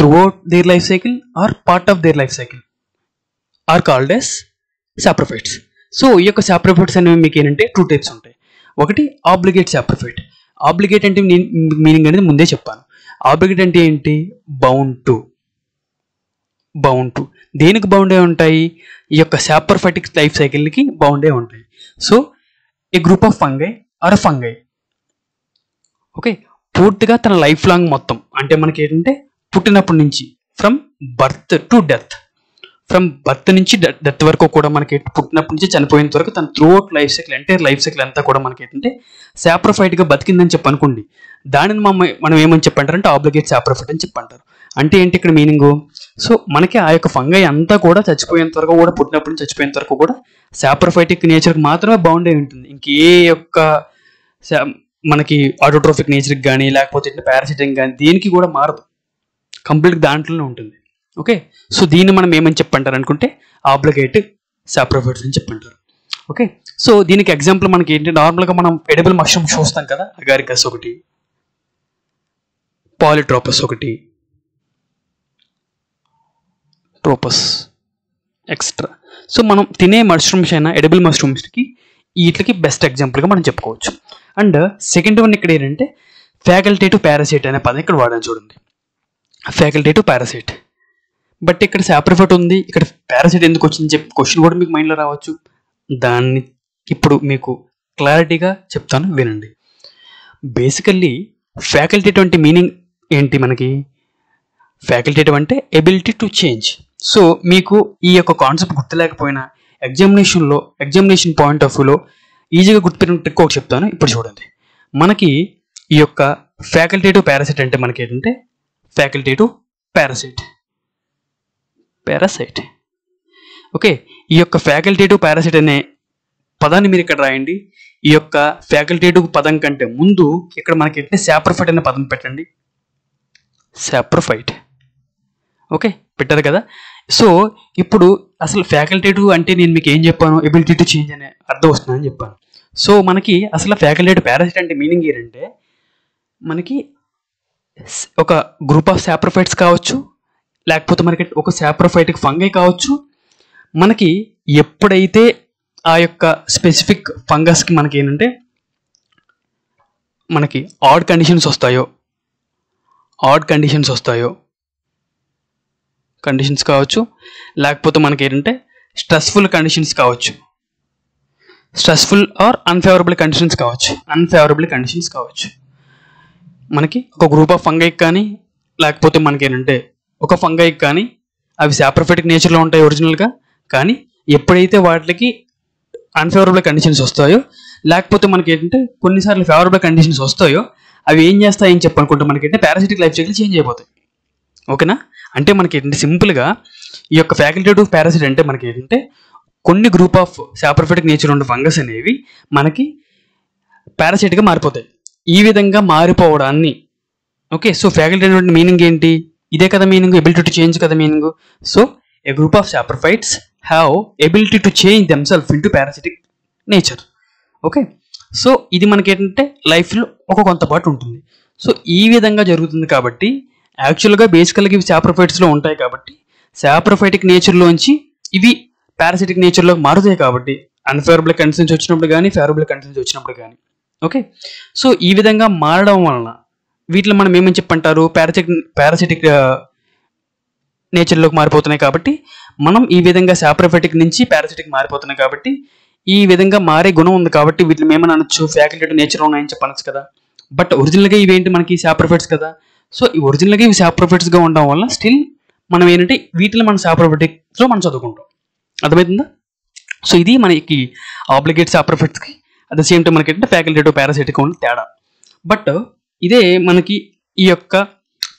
throughout their life cycle or part of their life cycle are called as saprophytes. So ఈ యొక్క saprophytes అనేవి మీకు ఏంటంటే 2 types ఉంటాయి. ఒకటి obligate సాప్రోఫైట్. Obligate అంటే meaning అనేది ముందే చెప్పాను. ఆబ్లిగేట్ అంటే ఏంటి? Bound to. దేనికి బౌండ్ అయి ఉంటాయి? ఈ యొక్క సాప్రోఫైటిక్ లైఫ్ సైకిల్కి బౌండ్ అయి ఉంటాయి. So a group of fungi or a fungi, okay, పూర్తిగా తన లైఫ్ లాంగ్ మొత్తం, అంటే మనకి ఏంటంటే పుట్టినప్పటి నుంచి from birth to death, from birth నుంచి డెత్ వరకు కూడా మనకి పుట్టినప్పటి నుంచి చనిపోయేంత వరకు తన throughout life cycle, entire life cycle అంతా కూడా మనకి ఏంటంటే సాప్రోఫైట్గా బతికిందని చెప్పి అనుకోండి. దానిని మనం ఏమని చెప్పంటారంటే ఆబ్లిగేట్ సాప్రోఫైట్ అని చెప్పంటారు. అంటే ఏంటి ఇక్కడ మీనింగు? సో మనకి ఆ యొక్క ఫంగై అంతా కూడా చచ్చిపోయేంత వరకు కూడా, పుట్టినప్పటి నుంచి చచ్చిపోయేంత వరకు కూడా సాప్రోఫైటిక్ నేచర్కి మాత్రమే బౌండ్ అయి ఉంటుంది. ఇంకే యొక్క మనకి ఆటోట్రోఫిక్ నేచర్కి కానీ లేకపోతే పారాసిటిక్ కానీ దేనికి కూడా మారదు, కంప్లీట్ దాంట్లోనే ఉంటుంది. ఓకే. సో దీన్ని మనం ఏమని చెప్పంటారు అనుకుంటే ఆబ్లిగేట్ సాప్రోఫైట్స్ అని చెప్పంటారు. ఓకే. సో దీనికి ఎగ్జాంపుల్ మనకి ఏంటి, నార్మల్గా మనం ఎడిబుల్ మష్రూమ్స్ చూస్తాం కదా, అగారికస్ ఒకటి, పాలిట్రోపస్ ఒకటి, ట్రోపస్ ఎక్స్ట్రా. సో మనం తినే మష్రూమ్స్ అయినా ఎడిబుల్ మష్రూమ్స్కి వీటికి బెస్ట్ ఎగ్జాంపుల్గా మనం చెప్పుకోవచ్చు. అండ్ సెకండ్ వన్ ఇక్కడ ఏంటంటే ఫ్యాకల్టేటివ్ పారాసైట్ అనే పదం ఇక్కడ వాడాను చూడండి. Facultative parasite. బట్ ఇక్కడ సాప్రోఫైట్ ఉంది, ఇక్కడ పారాసైట్ ఎందుకు వచ్చిందని చెప్పి క్వశ్చన్ కూడా మీకు మైండ్లో రావచ్చు. దాన్ని ఇప్పుడు మీకు క్లారిటీగా చెప్తాను, వినండి. బేసికల్లీ ఫ్యాకల్టేటివ్ అంటే మీనింగ్ ఏంటి మనకి? ఫ్యాకల్టేటివ్ అంటే ఎబిలిటీ టు చేంజ్. సో మీకు ఈ యొక్క కాన్సెప్ట్ గుర్తులేకపోయినా ఎగ్జామినేషన్ పాయింట్ ఆఫ్ వ్యూలో ఈజీగా గుర్తుపెట్టిన ట్రిక్ ఒకటి చెప్తాను, ఇప్పుడు చూడండి. మనకి ఈ యొక్క ఫ్యాకల్టేటివ్ పారాసైట్ అంటే మనకి ఏంటంటే ఫ్యాకల్టేటివ్ పారాసైట్. ఓకే. ఈ యొక్క ఫ్యాకల్టేటివ్ పారాసైట్ అనే పదాన్ని మీరు ఇక్కడ రాయండి. ఈ యొక్క ఫ్యాకల్టేటివ్ పదం కంటే ముందు ఇక్కడ మనకి ఏంటంటే సాప్రోఫైట్ అనే పదం పెట్టండి. సాప్రోఫైట్. ఓకే, పెట్టారు కదా. సో ఇప్పుడు అసలు ఫ్యాకల్టేటివ్ అంటే నేను మీకు ఏం చెప్పాను? ఎబిలిటీ టు చేంజ్ అనే అర్థం వస్తుందని చెప్పాను. సో మనకి అసలు ఫ్యాకల్టేటివ్ పారాసైట్ అంటే మీనింగ్ ఏంటంటే మనకి ఒక గ్రూప్ ఆఫ్ సాప్రోఫైట్స్ కావచ్చు, లేకపోతే మనకి ఒక సాప్రోఫైటిక్ ఫంగై కావచ్చు. మనకి ఎప్పుడైతే ఆ యొక్క స్పెసిఫిక్ ఫంగస్కి మనకి ఏంటంటే మనకి ఆడ్ కండిషన్స్ కావచ్చు, లేకపోతే మనకి ఏంటంటే స్ట్రెస్ఫుల్ కండిషన్స్ కావచ్చు, స్ట్రెస్ఫుల్ ఆర్ అన్ఫేవరబుల్ కండిషన్స్ కావచ్చు. మనకి ఒక గ్రూప్ ఆఫ్ ఫంగైకి కానీ లేకపోతే మనకి ఏంటంటే ఒక ఫంగైకి కానీ అవి సాప్రోఫైటిక్ నేచర్లో ఉంటాయి ఒరిజినల్గా. కానీ ఎప్పుడైతే వాటికి అన్ఫేవరబుల్ కండిషన్స్ వస్తాయో, లేకపోతే మనకి ఏంటంటే కొన్నిసార్లు ఫేవరబుల్ కండిషన్స్ వస్తాయో, అవి ఏం చేస్తాయని చెప్పనుకుంటే మనకి ఏంటంటే పారాసిటిక్ లైఫ్ సైకిల్ చేంజ్ అయిపోతాయి. ఓకేనా. అంటే మనకి ఏంటంటే సింపుల్గా ఈ యొక్క ఫ్యాకల్టేటివ్ పారాసైట్ అంటే మనకి ఏంటంటే కొన్ని గ్రూప్ ఆఫ్ సాప్రోఫైటిక్ నేచర్ ఉన్న ఫంగస్ అనేవి మనకి పారాసైట్గా మారిపోతాయి. ఈ విధంగా మారిపోవడాన్ని ఓకే. సో ఫ్యాకల్టేటివ్ అంటే మీనింగ్ ఏంటి? ఇదే కదా మీనింగ్, ఎబిలిటీ టు చేంజ్ కదా meaning. So a group of saprophytes have ability to change themself into parasitic nature. Okay. So ఇది మనకి ఏంటంటే లైఫ్లో ఒక కొంతపాటు ఉంటుంది. సో ఈ విధంగా జరుగుతుంది కాబట్టి యాక్చువల్గా బేసికల్గా ఇవి సాప్రోఫైట్స్లో ఉంటాయి కాబట్టి సాప్రోఫైటిక్ నేచర్లోంచి ఇవి పారాసిటిక్ నేచర్లో మారుతాయి కాబట్టి అన్ఫేవరబుల్ కండిషన్స్ వచ్చినప్పుడు కానీ ఫేవరబుల్ కండిషన్స్ వచ్చినప్పుడు కానీ. ఓకే. సో ఈ విధంగా మారడం వలన వీటిలో మనం ఏమని చెప్పంటారు? పారాసిటిక్ నేచర్లోకి మారిపోతున్నాయి కాబట్టి మనం ఈ విధంగా సాప్రోఫైటిక్ నుంచి పారాసిటిక్ మారిపోతున్నాయి కాబట్టి ఈ విధంగా మారే గుణం ఉంది కాబట్టి వీటిని ఏమని అనొచ్చు? ఫ్యాకల్టేటివ్ నేచర్ ఉన్నాయని చెప్పనొచ్చు కదా. బట్ ఒరిజినల్గా ఇవేంటి మనకి సాప్రోఫైట్స్ కదా. సో ఈ ఒరిజినల్గా ఇవి సాప్రోఫైట్స్గా ఉండడం వల్ల స్టిల్ మనం ఏంటంటే వీటిలో మనం సాప్రోఫైటిక్లో మనం చదువుకుంటాం. అర్థమవుతుందా? సో ఇది మనకి ఆబ్లిగేట్ సాప్రోఫైట్స్కి అట్ ద సేమ్ టైం మనకి ఏంటంటే ఫ్యాకల్టేటివ్ పారాసైటిక్ ఉన్న తేడా. బట్ ఇదే మనకి ఈ యొక్క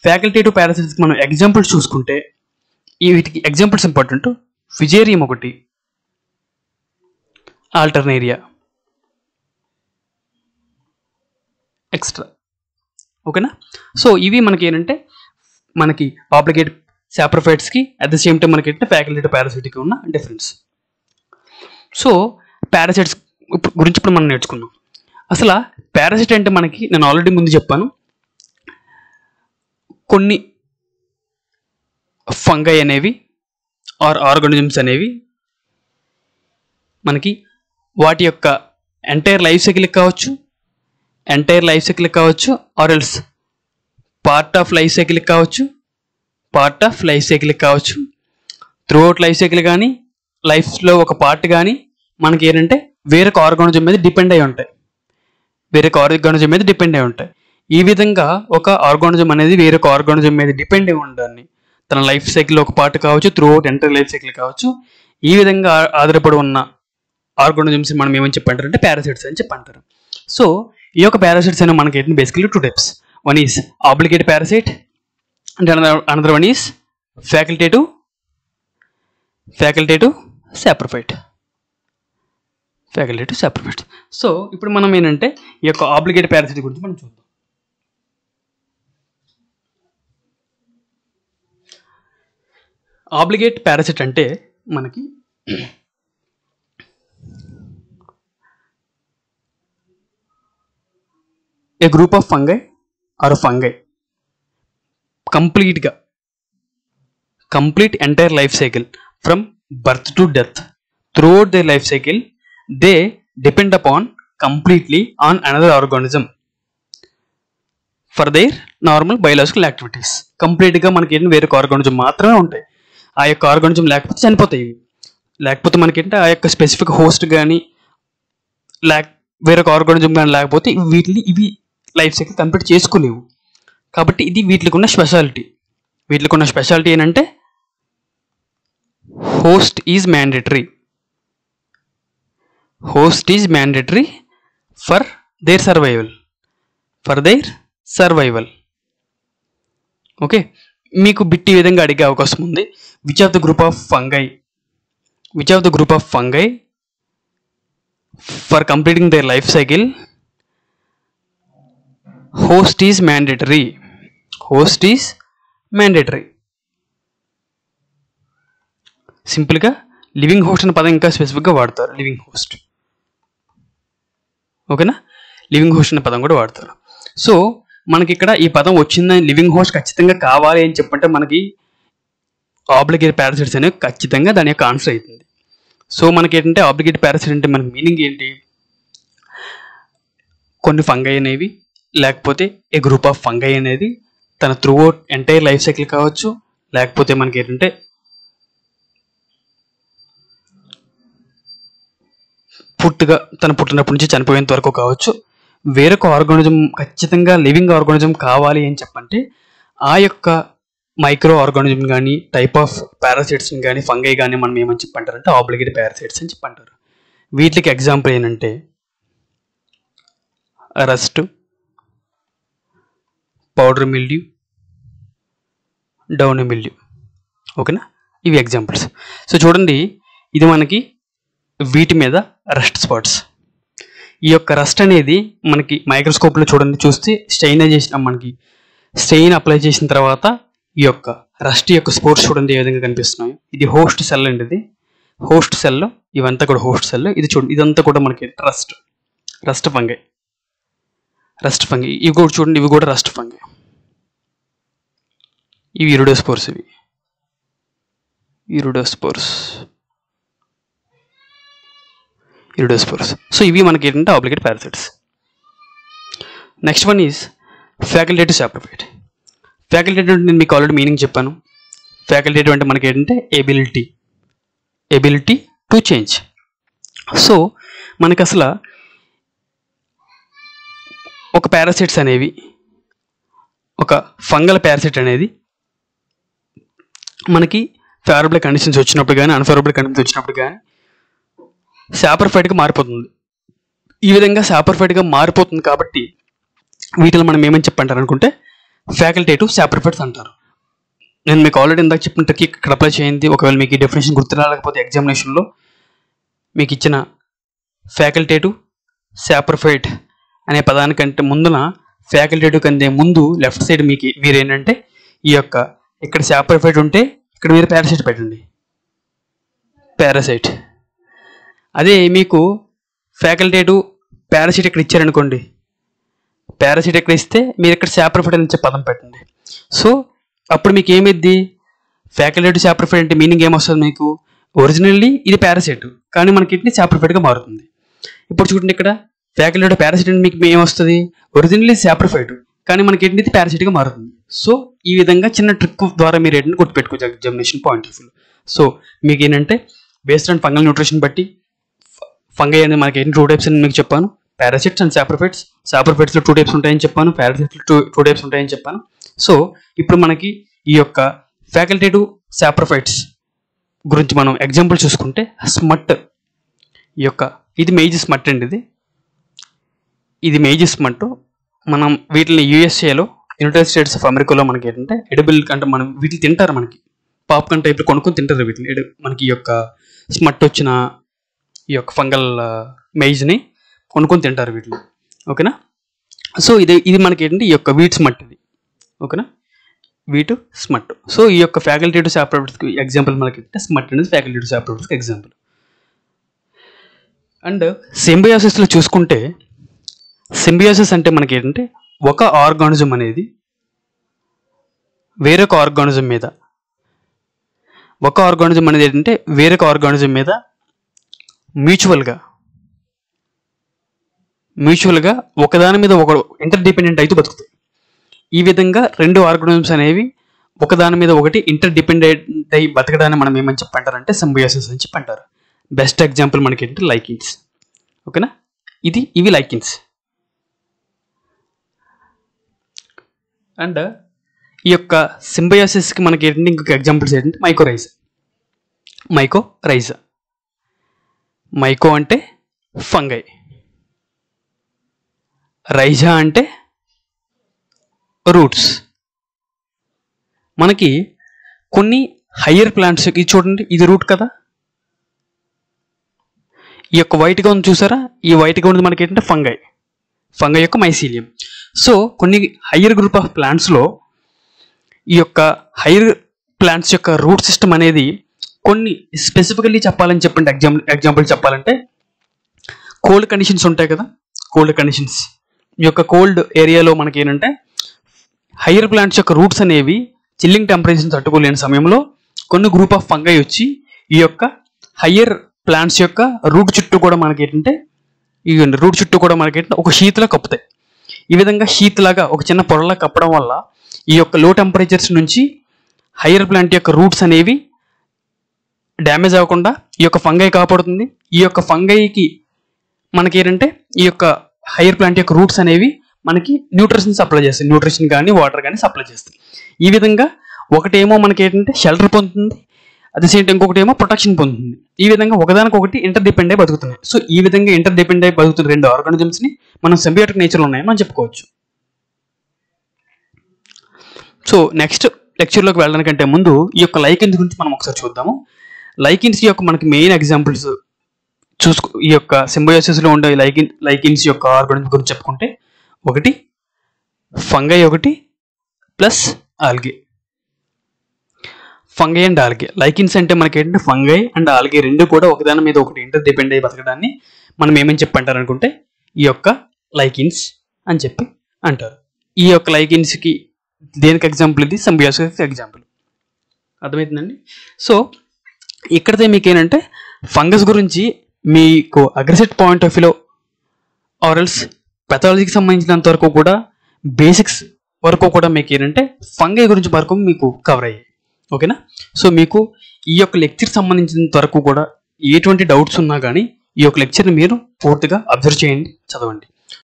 ఫ్యాకల్టేటివ్ పారాసైట్స్కి మనం ఎగ్జాంపుల్స్ చూసుకుంటే వీటికి ఎగ్జాంపుల్స్ ఇంపార్టెంట్. ఫిజేరియం ఒకటి, ఆల్టర్నేరియా ఎక్స్ట్రా. ఓకేనా. సో ఇవి మనకి ఏంటంటే మనకి ఆబ్లిగేట్ సాప్రోఫైట్స్కి అట్ ద సేమ్ టైం మనకి ఏంటంటే ఫ్యాకల్టేటివ్ పారాసైట్కి ఉన్న డిఫరెన్స్. సో పారాసైట్స్ గురించి ఇప్పుడు మనం నేర్చుకున్నాం. అసలు పారాసైట్ అంటే మనకి నేను ఆల్రెడీ ముందు చెప్పాను, కొన్ని ఫంగై అనేవి ఆర్ ఆర్గానిజమ్స్ అనేవి మనకి వాటి యొక్క ఎంటైర్ లైఫ్ సైకిల్కి కావచ్చు or else part of life సైకిల్కి కావచ్చు త్రూ అవుట్ లైఫ్ సైకిల్ కానీ లైఫ్లో ఒక పార్ట్ కానీ మనకి ఏంటంటే వేరొక ఆర్గానిజం మీద డిపెండ్ అయి ఉంటాయి. ఈ విధంగా ఒక ఆర్గానిజం అనేది వేరొక ఆర్గానిజం మీద డిపెండ్ అయి ఉండాలని తన లైఫ్ సైకిల్ ఒక పార్ట్ కావచ్చు, through out entire life cycle కావచ్చు, ఈ విధంగా ఆధారపడి ఉన్న ఆర్గానిజమ్స్ మనం ఏమని చెప్పంటారంటే పారాసైట్స్ అని చెప్పంటారు. సో ఈ యొక్క పారాసైట్స్ అనేవి మనకి ఏంటంటే basically 2 types. One is obligate parasite and another one is facultative saprophyte. So ఇప్పుడు మనం ఏంటంటే ఈ యొక్క ఆబ్లిగేట్ పారాసైట్ గురించి మనం చూద్దాం. ఆబ్లిగేట్ పారాసైట్ అంటే మనకి a group of fungi or fungi complete entire life cycle from birth to death. Throughout their life cycle they depend upon completely on another organism for their normal biological activities. కంప్లీట్గా మనకి ఏంటి వేరొక organism మాత్రమే ఉంటాయి. ఆ యొక్క organism లేకపోతే చనిపోతాయి. లేకపోతే మనకేంటే ఆ యొక్క స్పెసిఫిక్ హోస్ట్ కానీ వేరొక ఆర్గానిజం కానీ లేకపోతే ఇవి లైఫ్ సైకిల్ కంప్లీట్ చేసుకోలేవు. కాబట్టి ఇది వీటికి ఉన్న స్పెషాలిటీ. ఏంటంటే host is mandatory for their survival. Okay, మీకు బిట్టి విధంగా అడిగే అవకాశం ఉంది. Which of the group of fungi for completing their life cycle host is mandatory. సింపుల్గా లివింగ్ హోస్ట్ అనే పదం ఇంకా స్పెసిఫిక్గా వాడతారు. ఓకేనా, లివింగ్ హోస్ట్ అనే పదం కూడా వాడతారు. సో మనకి ఇక్కడ ఈ పదం వచ్చిందని లివింగ్ హోస్ట్ ఖచ్చితంగా కావాలి అని చెప్పంటే మనకి ఆబ్లిగేట్ పారాసైట్స్ అనేవి ఖచ్చితంగా దాని యొక్క ఆన్సర్ అవుతుంది. సో మనకి ఏంటంటే ఆబ్లిగేట్ పారాసైట్ అంటే మనకి మీనింగ్ ఏంటి, కొన్ని ఫంగై అనేవి లేకపోతే ఏ గ్రూప్ ఆఫ్ ఫంగై అనేది తన through out entire life cycle కావచ్చు, లేకపోతే మనకి ఏంటంటే తను పుట్టినప్పటి నుంచి చనిపోయేంత వరకు కావచ్చు, వేరొక ఆర్గానిజం ఖచ్చితంగా లివింగ్ ఆర్గానిజం కావాలి అని చెప్పంటే ఆ యొక్క మైక్రో ఆర్గానిజం కానీ టైప్ ఆఫ్ పారాసైట్స్ని కానీ ఫంగై కానీ మనం ఏమని చెప్పంటారంటే ఆబ్లిగేట్ పారాసైట్స్ అని చెప్పంటారు. వీటికి ఎగ్జాంపుల్ ఏంటంటే rust, powder mildew, down mildew. ఓకేనా, ఇవి ఎగ్జాంపుల్స్. సో చూడండి, ఇది మనకి వీటి మీద రస్ట్ స్పాట్స్. ఈ యొక్క రస్ట్ అనేది మనకి మైక్రోస్కోప్లో చూస్తే స్టెయిన్ అప్లై చేసిన తర్వాత ఈ యొక్క రస్ట్ యొక్క స్పాట్స్ చూడండి ఏ విధంగా కనిపిస్తున్నాయి. ఇది హోస్ట్ సెల్ అండి. ఇది హోస్ట్ సెల్, ఇవంతా కూడా హోస్ట్ సెల్. ఇది చూడండి, ఇదంతా కూడా మనకి రస్ట్ ఫంగై. ఇవి కూడా చూడండి, ఇవి కూడా రస్ట్ ఫంగై. ఇవి ఇరుడోస్పోర్స్. సో ఇవి మనకి ఏంటంటే obligate parasites. Next one is facultative saprophyte. Facultative అంటే నేను మీకు ఆల్రెడీ మీనింగ్ చెప్పాను. ఫ్యాకల్టేటివ్ అంటే మనకి ఏంటంటే ఎబిలిటీ టు చేంజ్. సో మనకి అసలు ఒక పారాసైట్స్ అనేవి, ఒక ఫంగల్ పారాసైట్ అనేది మనకి ఫేవరబుల్ కండిషన్స్ వచ్చినప్పుడు కానీ అన్ఫేవరబుల్ కండిషన్స్ వచ్చినప్పుడు కానీ సాప్రోఫైట్గా మారిపోతుంది. ఈ విధంగా సాప్రోఫైట్గా మారిపోతుంది కాబట్టి వీటిలో మనం ఏమని చెప్పంటారు అనుకుంటే ఫ్యాకల్టేటివ్ సాప్రోఫైట్స్ అంటారు. నేను మీకు ఆల్రెడీ ఇందాక చెప్పిన ట్రిక్ ఇక్కడ అప్లై చేయండి. ఒకవేళ మీకు ఈ డెఫినేషన్ గుర్తురాలేకపోతే ఎగ్జామినేషన్లో మీకు ఇచ్చిన ఫ్యాకల్టేటివ్ సాప్రోఫైట్ అనే పదానికంటే ముందున ఫ్యాకల్టేటివ్ కంటే ముందు లెఫ్ట్ సైడ్ మీరు ఏంటంటే ఈ యొక్క ఇక్కడ సాప్రోఫైట్ ఉంటే ఇక్కడ మీరు పారాసైట్ పెట్టండి, పారాసైట్. అదే మీకు ఫ్యాకల్టేటివ్ పారాసైట్ ఇక్కడ ఇచ్చారనుకోండి, పారాసైట్ ఇక్కడ ఇస్తే మీరు ఇక్కడ సాప్రోఫైట్ అని పదం పెట్టండి. సో అప్పుడు మీకు ఏమిద్ది, ఫ్యాకల్టేటివ్ సాప్రోఫైట్ అంటే మీనింగ్ ఏమొస్తుంది మీకు, ఒరిజినల్లీ ఇది పారాసైట్ కానీ మనకి ఇట్ని సాప్రోఫైట్గా మారుతుంది. ఇప్పుడు చూడండి ఇక్కడ ఫ్యాకల్టేటివ్ పారాసైట్ అంటే మీకు ఏమొస్తుంది, ఒరిజినల్లీ సాప్రోఫైట్ కానీ మనకి ఏంటి ఇది పారాసైట్గా మారుతుంది. సో ఈ విధంగా చిన్న ట్రిక్ ద్వారా మీరు ఏంటంటే గుర్తుపెట్టుకోవచ్చు examination point of view. So మీకు ఏంటంటే బేస్డ్ ఆన్ ఫంగల్ న్యూట్రిషన్ బట్టి ఫంగై అనేది మనకి ఏంటి 2 టైప్స్ అని మీకు చెప్పాను, పారాసైట్స్ అండ్ సాప్రోఫైట్స్. సాప్రోఫైట్స్లో 2 టైప్స్ ఉంటాయని చెప్పాను, పారాసైట్స్లో 2 టైప్స్ ఉంటాయని చెప్పాను. సో ఇప్పుడు మనకి ఈ యొక్క ఫ్యాకల్టేటివ్ సాప్రోఫైట్స్ గురించి మనం ఎగ్జాంపుల్ చూసుకుంటే స్మట్, ఈ యొక్క ఇది మేజ్ స్మట్ అండి, ఇది మేజ్ స్మట్. మనం వీటిని యూఎస్ఏలో యునైటెడ్ స్టేట్స్ ఆఫ్ అమెరికాలో మనకి ఏంటంటే ఎడిబుల్ అంటే మనం వీటిని తింటారు, మనకి పాప్కార్న్ టైప్లో కొనుక్కొని తింటారు వీటిని. మనకి ఈ యొక్క స్మట్ వచ్చిన ఈ యొక్క ఫంగల్ మేజ్ని కొనుక్కొని తింటారు వీటిని, ఓకేనా. సో ఇది మనకి ఏంటంటే ఈ యొక్క వీట్ స్మట్ ఇది, ఓకేనా, వీటు స్మట్. సో ఈ యొక్క ఫ్యాకల్టేటివ్ సాప్రోఫైట్స్కి ఎగ్జాంపుల్ మనకి స్మట్ అనేది ఫ్యాకల్టేటివ్ సాప్రోఫైట్స్కి ఎగ్జాంపుల్. అండ్ సింబయాసిస్లో చూసుకుంటే, సింబయాసిస్ అంటే మనకి ఏంటంటే ఒక ఆర్గానిజం అనేది వేరొక ఆర్గానిజం మీద, ఒక ఆర్గానిజం అనేది ఏంటంటే వేరొక ఆర్గానిజం మీద మ్యూచువల్గా ఒకదాని మీద ఒక ఇంటర్డిపెండెంట్ అయితే బతుకుతాయి. ఈ విధంగా 2 ఆర్గానిజమ్స్ అనేవి ఒకదాని మీద ఒకటి ఇంటర్డిపెండెంట్ అయి బతకడాన్ని మనం ఏమని చెప్పంటారంటే సింబయాసిస్ అని చెప్పంటారు. బెస్ట్ ఎగ్జాంపుల్ మనకి ఏంటంటే లైకిన్స్, ఓకేనా. ఇవి లైకిన్స్. అండ్ ఈ యొక్క సింబయాసిస్కి మనకి ఏంటంటే ఇంకొక ఎగ్జాంపుల్స్ ఏంటంటే మైకోరైజా. మైకో అంటే ఫంగై, రైజా అంటే రూట్స్. మనకి కొన్ని హయ్యర్ ప్లాంట్స్, ఇది చూడండి ఇది రూట్ కదా, ఈ యొక్క వైట్గా ఉంది చూసారా, ఈ వైట్గా ఉంది మనకి ఏంటంటే ఫంగై యొక్క మైసీలియం. సో కొన్ని హయ్యర్ గ్రూప్ ఆఫ్ ప్లాంట్స్లో ఈ యొక్క హైయర్ ప్లాంట్స్ యొక్క రూట్ సిస్టమ్ అనేది కొన్ని స్పెసిఫికల్లీ చెప్పాలని చెప్పండి, ఎగ్జాంపుల్ చెప్పాలంటే కోల్డ్ కండిషన్స్ ఉంటాయి కదా, కోల్డ్ కండిషన్స్. ఈ యొక్క కోల్డ్ ఏరియాలో మనకి ఏంటంటే హైయర్ ప్లాంట్స్ యొక్క రూట్స్ అనేవి చిల్లింగ్ టెంపరేచర్ని తట్టుకోలేని సమయంలో కొన్ని గ్రూప్ ఆఫ్ ఫంగై వచ్చి ఈ యొక్క హయ్యర్ ప్లాంట్స్ యొక్క రూట్ చుట్టూ కూడా మనకి ఏంటంటే ఒక షీత్లా కప్పుతాయి. ఈ విధంగా షీత్ లాగా ఒక చిన్న పొరలా కప్పడం వల్ల ఈ యొక్క లో టెంపరేచర్స్ నుంచి హైయర్ ప్లాంట్ యొక్క రూట్స్ అనేవి డ్యామేజ్ అవ్వకుండా ఈ యొక్క ఫంగై కాపాడుతుంది. ఈ యొక్క ఫంగైకి మనకి ఏంటంటే ఈ యొక్క హైయర్ ప్లాంట్ యొక్క రూట్స్ అనేవి మనకి న్యూట్రిషన్ సప్లై చేస్తాయి, న్యూట్రిషన్ కానీ వాటర్ కానీ సప్లై చేస్తాయి. ఈ విధంగా ఒకటేమో మనకి ఏంటంటే షెల్టర్ పొందుతుంది, అదే సేమ్ టైం ఇంకొకటి ఏమో ప్రొటెక్షన్ పొందుతుంది. ఈ విధంగా ఒకదానికొకటి ఇంటర్డిపెండ్ అయి బతుకుతున్నాయి. సో ఈ విధంగా ఇంటర్డిపెండ్ అయి బతుకుతున్న 2 ఆర్గానిజమ్స్ని మనం సింబయోటిక్ నేచర్లో ఉన్నాయని మనం చెప్పుకోవచ్చు. సో నెక్స్ట్ లెక్చర్లోకి వెళ్ళడానికంటే ముందు ఈ యొక్క లైకిన్స్ గురించి మనం ఒకసారి చూద్దాము. లైకిన్స్ యొక్క మనకి మెయిన్ ఎగ్జాంపుల్స్ ఈ యొక్క సింబయోసిస్లో ఉండే లైకిన్స్ యొక్క ఆర్గానిజం గురించి చెప్పుకుంటే, ఒకటి ఫంగై, ఒకటి plus algae. Fungi and algae. Lichens అంటే మనకి ఏంటంటే ఫంగై అండ్ ఆల్గే 2 కూడా ఒకదాని మీద ఒకటి ఇంటర్డిపెండ్ అయ్యి బతకడాన్ని మనం ఏమని చెప్పంటారు అనుకుంటే ఈ యొక్క లైకిన్స్ అని చెప్పి అంటారు. ఈ యొక్క లైకిన్స్కి దేనికి ఎగ్జాంపుల్ ఇది, సింబయోసిస్ ఎగ్జాంపుల్. అర్థమవుతుందండి. సో ఇక్కడైతే మీకు ఏంటంటే ఫంగస్ గురించి మీకు అగ్రెసివ్ పాయింట్ ఆఫ్ వ్యూలో ఆర్ఎల్స్ పెథాలజీకి సంబంధించినంత వరకు కూడా బేసిక్స్ వరకు కూడా మీకు ఏంటంటే ఫంగై గురించి వరకు మీకు కవర్ అయ్యాయి, ఓకేనా. సో మీకు ఈ యొక్క లెక్చర్ సంబంధించినంత వరకు కూడా ఎటువంటి డౌట్స్ ఉన్నా కానీ ఈ యొక్క లెక్చర్ని మీరు పూర్తిగా అబ్జర్వ్ చేయండి, చదవండి.